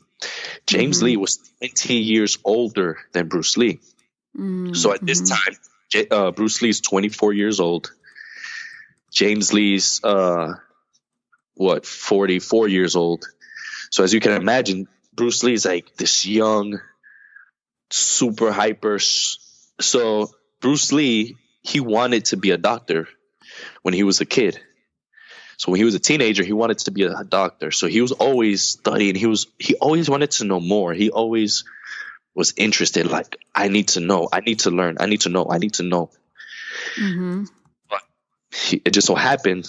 [SPEAKER 2] James Lee was 20 years older than Bruce Lee. So at this time, Bruce Lee's 24 years old. James Lee's 44 years old. So as you can imagine, Bruce Lee's like this young, super hyper. So Bruce Lee, he wanted to be a doctor when he was a kid. So when he was a teenager, he wanted to be a doctor. So he was always studying. He always wanted to know more. He always was interested. Like, I need to know. I need to learn. I need to know. I need to know. But it just so happened,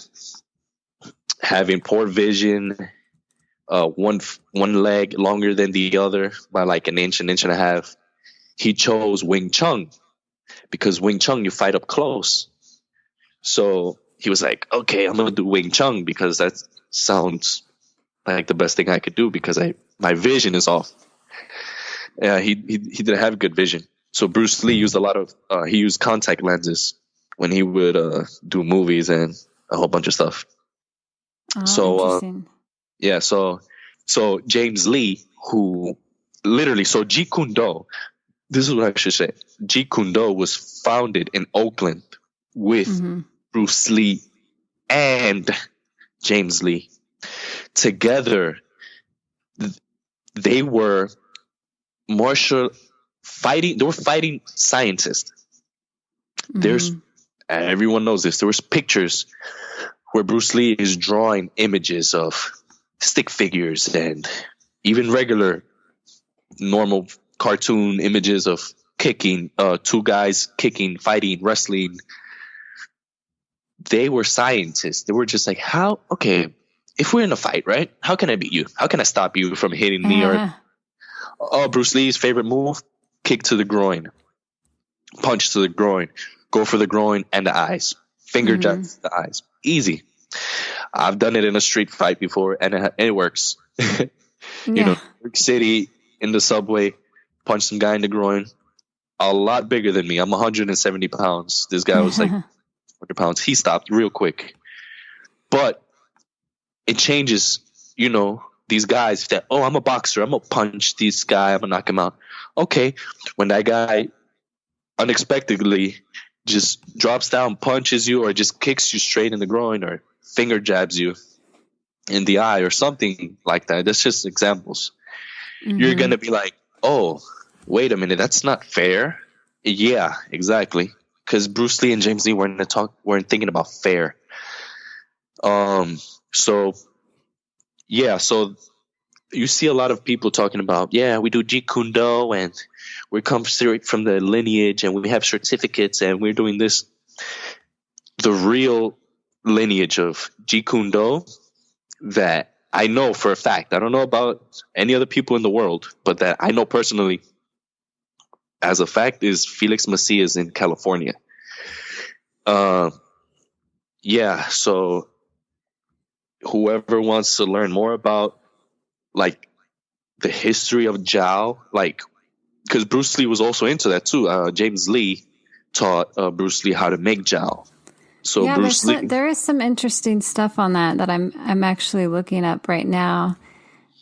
[SPEAKER 2] having poor vision, one leg longer than the other by like an inch and a half, he chose Wing Chun, because Wing Chun, you fight up close. So he was like, okay, I'm going to do Wing Chun because that sounds like the best thing I could do because my vision is off. He didn't have good vision. So Bruce Lee used he used contact lenses when he would do movies and a whole bunch of stuff.
[SPEAKER 1] Oh,
[SPEAKER 2] so so James Lee, who literally, so Jeet Kune Do, this is what I should say. Jeet Kune Do was founded in Oakland with Bruce Lee and James Lee. Together, they were fighting scientists. Everyone knows this. There was pictures where Bruce Lee is drawing images of stick figures and even regular normal cartoon images of kicking, two guys kicking, fighting, wrestling. They were scientists. They were just like, if we're in a fight, right? How can I beat you? How can I stop you from hitting me? Or Bruce Lee's favorite move, kick to the groin, punch to the groin, go for the groin and the eyes, finger jabs to the eyes. Easy. I've done it in a street fight before, and it works. New York City, in the subway, punch some guy in the groin, a lot bigger than me. I'm 170 pounds. This guy was like 100 pounds. He stopped real quick. But it changes, these guys that, I'm a boxer. I'm going to punch this guy. I'm going to knock him out. Okay. When that guy unexpectedly just drops down, punches you, or just kicks you straight in the groin, or finger jabs you in the eye or something like that. That's just examples. You're going to be like, oh, wait a minute. That's not fair. Yeah, exactly. Because Bruce Lee and James Lee weren't thinking about fair. So you see a lot of people talking about, we do Jeet Kune Do and we come straight from the lineage and we have certificates and we're doing this. The real lineage of Jeet Kune Do that I know for a fact, I don't know about any other people in the world, but that I know personally as a fact, is Felix Macias in California. So whoever wants to learn more about like the history of Jow, like, because Bruce Lee was also into that too. James Lee taught Bruce Lee how to make Jow. So yeah, Bruce Lee,
[SPEAKER 1] there is some interesting stuff on that I'm actually looking up right now.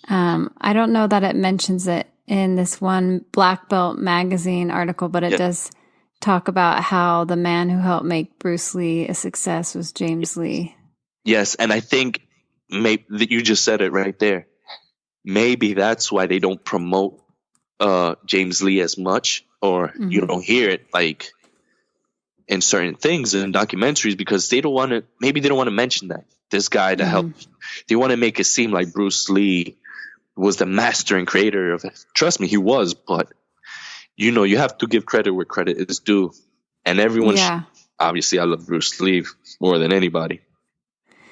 [SPEAKER 1] I don't know that it mentions it in this one Black Belt magazine article, but it does talk about how the man who helped make Bruce Lee a success was James Lee.
[SPEAKER 2] Yes, and I think maybe you just said it right there. Maybe that's why they don't promote James Lee as much, or you don't hear it like in certain things in documentaries, because they don't want to mention that this guy that helped. They want to make it seem like Bruce Lee was the master and creator of it. Trust me, he was, but you have to give credit where credit is due. And everyone, obviously I love Bruce Lee more than anybody.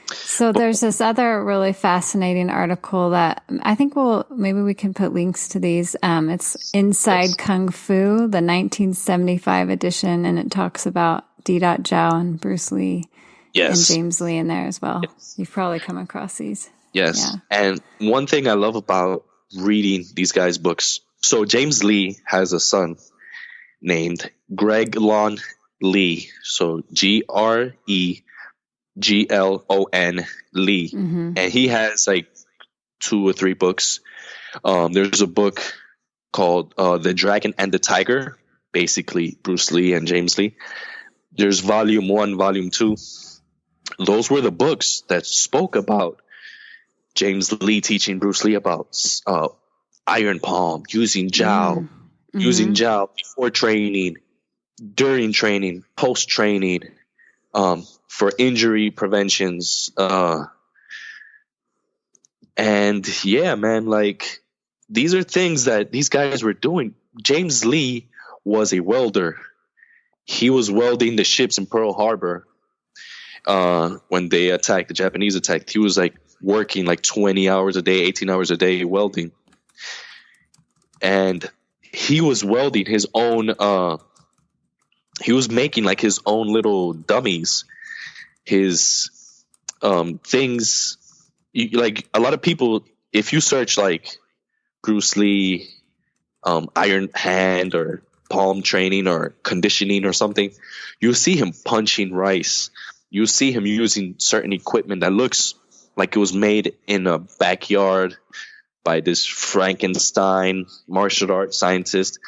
[SPEAKER 1] So there's this other really fascinating article that I think maybe we can put links to these. It's Inside Kung Fu, the 1975 edition, and it talks about Dit Da Jow and Bruce Lee and James Lee in there as well. Yes. You've probably come across these.
[SPEAKER 2] Yes. Yeah. And one thing I love about reading these guys' books, so James Lee has a son named Greg Lon Lee. So Greglon Lee. And he has like 2 or 3 books. There's a book called The Dragon and the Tiger, basically Bruce Lee and James Lee. There's volume 1, volume 2. Those were the books that spoke about James Lee teaching Bruce Lee about iron palm, using Jow, using Jow before training, during training, post training, for injury preventions. And yeah, man, like these are things that these guys were doing. James Lee was a welder. He was welding the ships in Pearl Harbor when they attacked, the Japanese attacked. He was like working like 20 hours a day, 18 hours a day welding. And he was welding his own, he was making like his own little dummies his things. Like a lot of people, if you search like Bruce Lee, iron hand or palm training or conditioning or something, you'll see him punching rice. You'll see him using certain equipment that looks like it was made in a backyard by this Frankenstein martial arts scientist.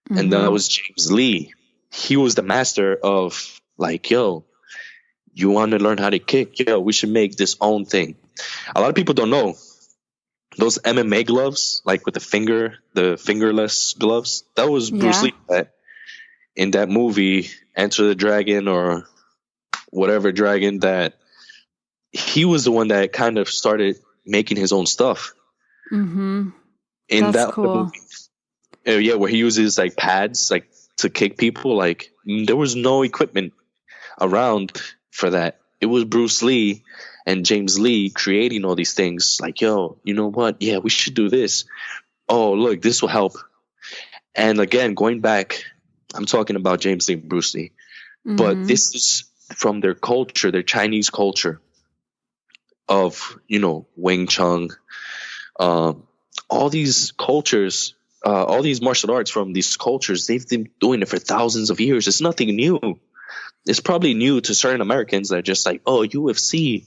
[SPEAKER 2] Mm-hmm. And that was James Lee. He was the master of like, yo, you want to learn how to kick? Yo, we should make this own thing. A lot of people don't know those MMA gloves, like with the fingerless gloves. That was Bruce Lee in that movie, Enter the Dragon or whatever dragon, that he was the one that kind of started making his own stuff.
[SPEAKER 1] Mm-hmm.
[SPEAKER 2] In
[SPEAKER 1] That's
[SPEAKER 2] that
[SPEAKER 1] cool.
[SPEAKER 2] movie, where he uses like pads, like to kick people. Like there was no equipment around for that. It was Bruce Lee and James Lee creating all these things. Like, yo, you know what? Yeah, we should do this. Oh, look, this will help. And again, going back, I'm talking about James Lee and Bruce Lee, but this is from their culture, their Chinese culture of, Wing Chun, all these cultures, all these martial arts from these cultures, they've been doing it for thousands of years. It's nothing new. It's probably new to certain Americans that are just like, oh, UFC.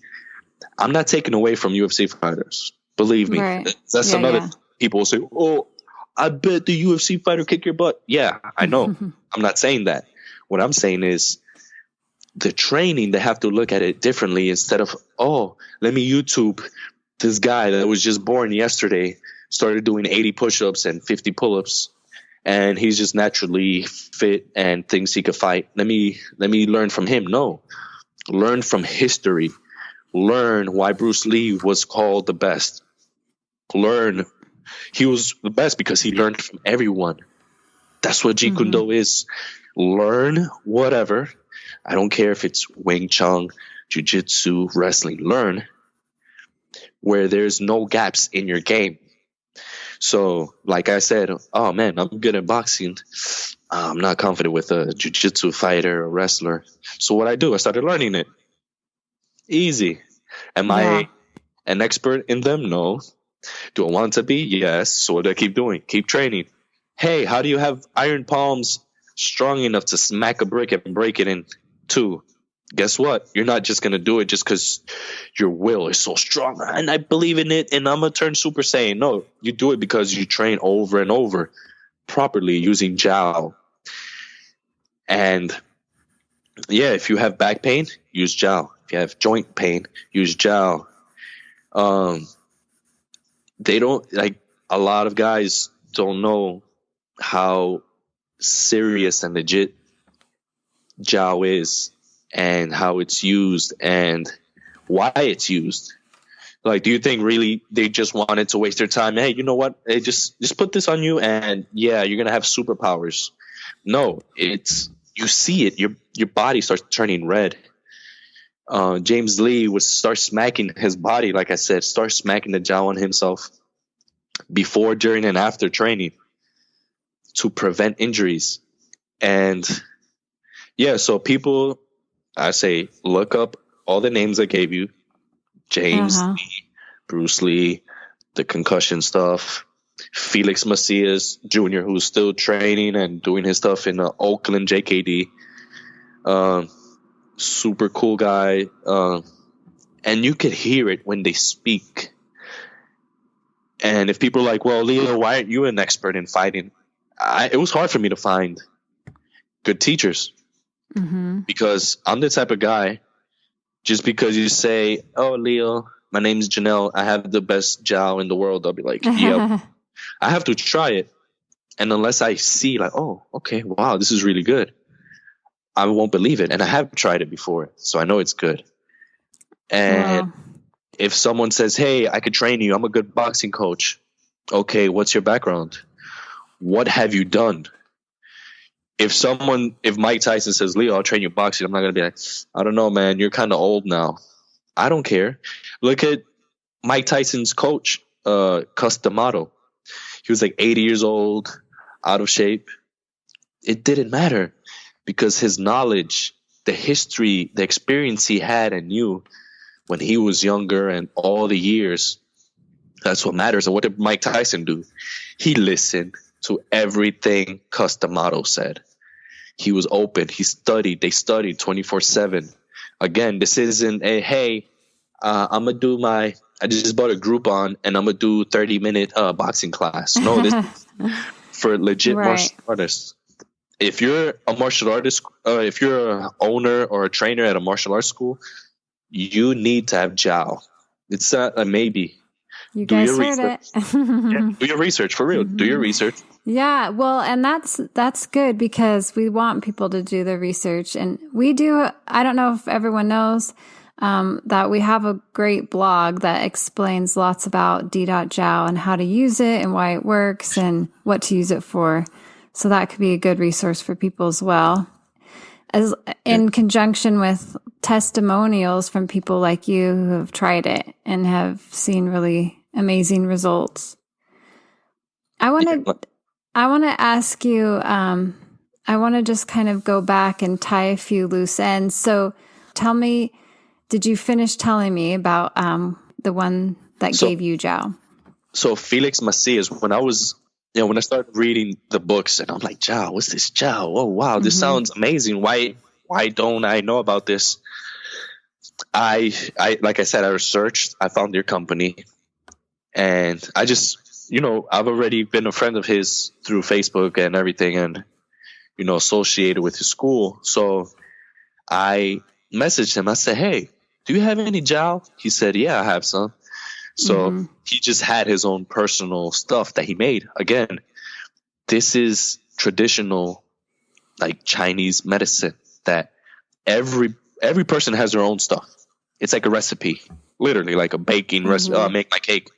[SPEAKER 2] I'm not taking away from UFC fighters. Believe me.
[SPEAKER 1] Right.
[SPEAKER 2] That's another. People will say, oh, I bet the UFC fighter kick your butt. Yeah, I know. I'm not saying that. What I'm saying is the training, they have to look at it differently instead of, oh, let me YouTube this guy that was just born yesterday, started doing 80 push-ups and 50 pull-ups, and he's just naturally fit and thinks he could fight. Let me learn from him. No. Learn from history. Learn why Bruce Lee was called the best. Learn he was the best because he learned from everyone. That's what Jeet Kune Do is. Learn whatever. I don't care if it's Wing Chun, Jiujitsu, wrestling. Learn where there's no gaps in your game. So, like I said, oh man, I'm good at boxing. I'm not confident with a jiu-jitsu fighter or wrestler. So what I do, I started learning it. Easy. Am I an expert in them? No. Do I want to be? Yes. So what do I keep doing? Keep training. Hey, how do you have iron palms strong enough to smack a brick and break it in two? Guess what? You're not just going to do it just because your will is so strong and I believe in it and I'm going to turn Super Saiyan. No, you do it because you train over and over properly using Jiao. And yeah, if you have back pain, use Jiao. If you have joint pain, use Jiao. They don't, like, a lot of guys don't know how serious and legit Jiao is and how it's used and why it's used. Like, do you think really they just wanted to waste their time? Hey, you know what? Hey, just put this on you and yeah, you're going to have superpowers. No, it's, you see it. Your body starts turning red. James Lee would start smacking his body, like I said, start smacking the Jiao on himself before, during, and after training to prevent injuries. And yeah, so people, I say, look up all the names I gave you. James Lee, Bruce Lee, the concussion stuff, Felix Macias Jr., who's still training and doing his stuff in Oakland, JKD. Super cool guy. And you could hear it when they speak. And if people are like, well, Leo, why aren't you an expert in fighting? It was hard for me to find good teachers. Because I'm the type of guy, just because you say, oh, Leo, my name's Janelle, I have the best Jiao in the world, I'll be like, yeah, I have to try it. And unless I see like, oh, okay, wow, this is really good, I won't believe it. And I have tried it before, so I know it's good. And if someone says, hey, I could train you, I'm a good boxing coach. Okay, what's your background? What have you done? If Mike Tyson says, Leo, I'll train you boxing, I'm not going to be like, I don't know, man, you're kind of old now. I don't care. Look at Mike Tyson's coach, Cus D'Amato. He was like 80 years old, out of shape. It didn't matter because his knowledge the history, the experience he had and knew when he was younger and all the years. That's what matters. And what did Mike Tyson do? He listened to everything Cus D'Amato said. He was open. He studied. They studied 24/7. Again, this isn't a, hey, I'm going to do I just bought a Groupon and I'm going to do 30-minute boxing class. No, this is for legit martial artists. If you're a martial artist, if you're an owner or a trainer at a martial arts school, you need to have Jow. It's not a maybe.
[SPEAKER 1] You guys heard it.
[SPEAKER 2] Yeah, do your research, for real. Do your research.
[SPEAKER 1] Yeah, well, and that's good because we want people to do their research. And we do, I don't know if everyone knows that we have a great blog that explains lots about Dit Da Jow and how to use it and why it works and what to use it for. So that could be a good resource for people as well. As in conjunction with testimonials from people like you who have tried it and have seen really amazing results. I want to ask you, I want to just kind of go back and tie a few loose ends. So tell me, did you finish telling me about the one that gave you Jow? So
[SPEAKER 2] Felix Macias, when I started reading the books and I'm like, Jow, what's this Jow? Oh, wow, this sounds amazing. Why don't I know about this? I like I said, I researched, I found your company, and I just, I've already been a friend of his through Facebook and everything, and, associated with his school. So I messaged him. I said, hey, do you have any Jow? He said, yeah, I have some. So he just had his own personal stuff that he made. Again, this is traditional, like Chinese medicine that every person has their own stuff. It's like a recipe, literally like a baking recipe. Make my cake.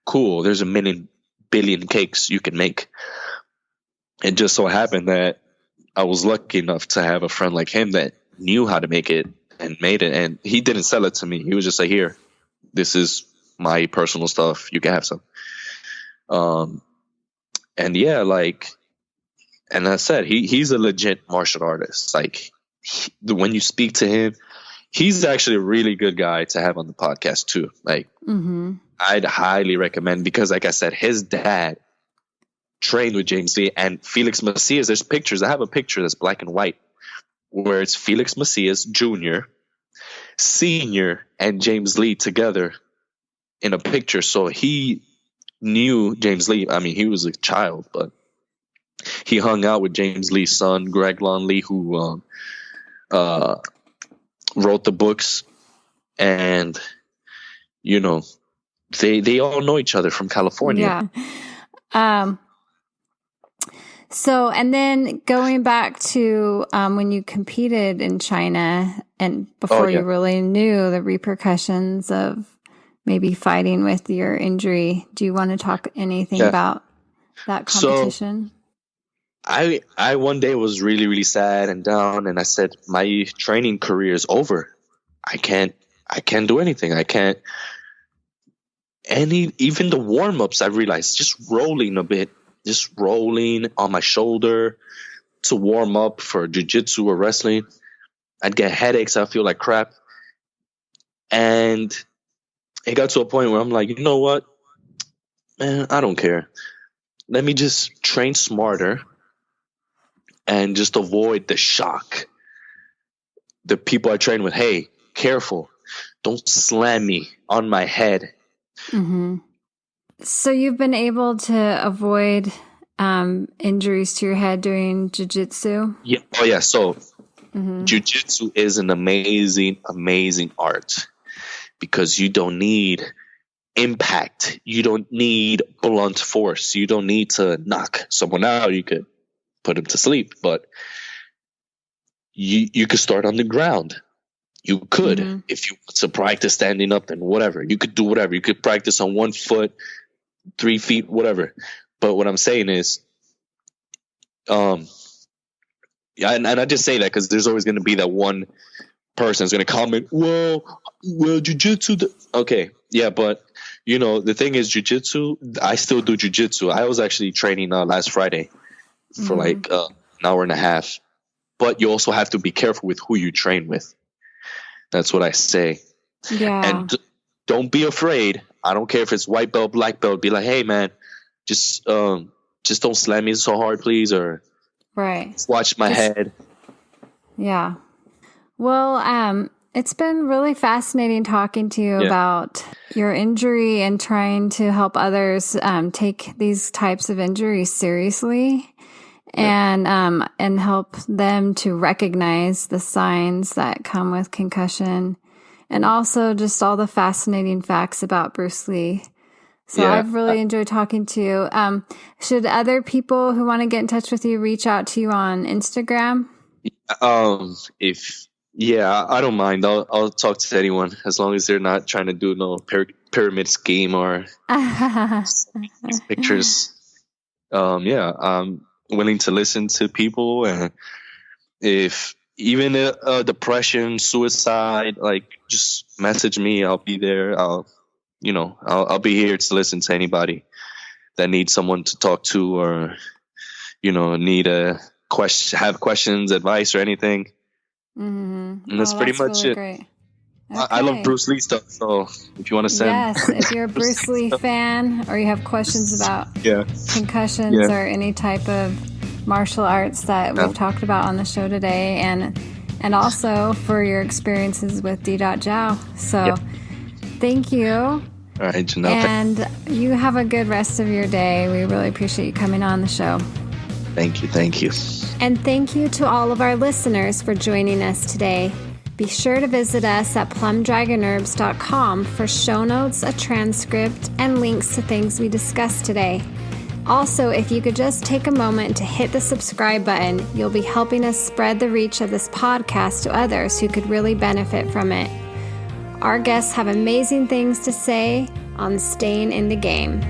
[SPEAKER 2] Cool. There's a billion cakes you can make. It just so happened that I was lucky enough to have a friend like him that knew how to make it and made it. And he didn't sell it to me. He was just like, here, this is my personal stuff. You can have some. And yeah, and I said, he's a legit martial artist. Like when you speak to him, he's actually a really good guy to have on the podcast too. Like I'd highly recommend, because like I said, his dad trained with James Lee and Felix Macias. There's pictures. I have a picture that's black and white where it's Felix Macias Jr., Senior, and James Lee together in a picture. So he knew James Lee. I mean, he was a child, but he hung out with James Lee's son, Greg Lon Lee, who wrote the books. And, they all know each other from California.
[SPEAKER 1] Yeah. So, and then going back to when you competed in China and before you really knew the repercussions of maybe fighting with your injury, do you want to talk anything about that competition?
[SPEAKER 2] So I one day was really, really sad and down, and I said, my training career is over. I can't do anything. I can't. Even the warm-ups, I realized, just rolling a bit, just rolling on my shoulder to warm up for jiu-jitsu or wrestling, I'd get headaches. I feel like crap. And it got to a point where I'm like, you know what, man, I don't care. Let me just train smarter and just avoid the shock. The people I train with, hey, careful. Don't slam me on my head.
[SPEAKER 1] So you've been able to avoid injuries to your head doing jiu-jitsu?
[SPEAKER 2] Yeah. Oh, yeah. So jiu-jitsu is an amazing, amazing art because you don't need impact. You don't need blunt force. You don't need to knock someone out. You could put him to sleep, but you could start on the ground. You could, if you want to practice standing up and whatever. You could do whatever. You could practice on 1 foot, 3 feet, whatever. But what I'm saying is, and I just say that because there's always going to be that one person that's going to comment, well, jiu-jitsu. Okay, yeah, but, the thing is, jiu-jitsu, I still do jiu-jitsu. I was actually training last Friday for like an hour and a half. but you also have to be careful with who you train with. That's what I say.
[SPEAKER 1] Yeah.
[SPEAKER 2] And don't be afraid. I don't care if it's white belt, black belt. Be like, hey, man, just don't slam me so hard, please, or watch my head.
[SPEAKER 1] Yeah. Well, it's been really fascinating talking to you about your injury and trying to help others take these types of injuries seriously and help them to recognize the signs that come with concussion, and also just all the fascinating facts about Bruce Lee. So I've really enjoyed talking to you. Should other people who want to get in touch with you reach out to you on Instagram?
[SPEAKER 2] I don't mind. I'll talk to anyone as long as they're not trying to do no pyramid scheme or pictures. I'm willing to listen to people, and if even depression, suicide, like, just message me. I'll be there. I'll be here to listen to anybody that needs someone to talk to, or need a question, have questions, advice, or anything.
[SPEAKER 1] Mm-hmm.
[SPEAKER 2] And that's pretty much
[SPEAKER 1] really
[SPEAKER 2] it.
[SPEAKER 1] Great.
[SPEAKER 2] Okay. I love Bruce Lee stuff, so if you want to send...
[SPEAKER 1] Yes, if you're a Bruce Lee fan, or you have questions about concussions or any type of martial arts that we've talked about on the show today, and also for your experiences with Dit Da Jow. So thank you.
[SPEAKER 2] All right, Janelle.
[SPEAKER 1] And you have a good rest of your day. We really appreciate you coming on the show.
[SPEAKER 2] Thank you.
[SPEAKER 1] And thank you to all of our listeners for joining us today. Be sure to visit us at plumdragonherbs.com for show notes, a transcript, and links to things we discussed today. Also, if you could just take a moment to hit the subscribe button, you'll be helping us spread the reach of this podcast to others who could really benefit from it. Our guests have amazing things to say on staying in the game.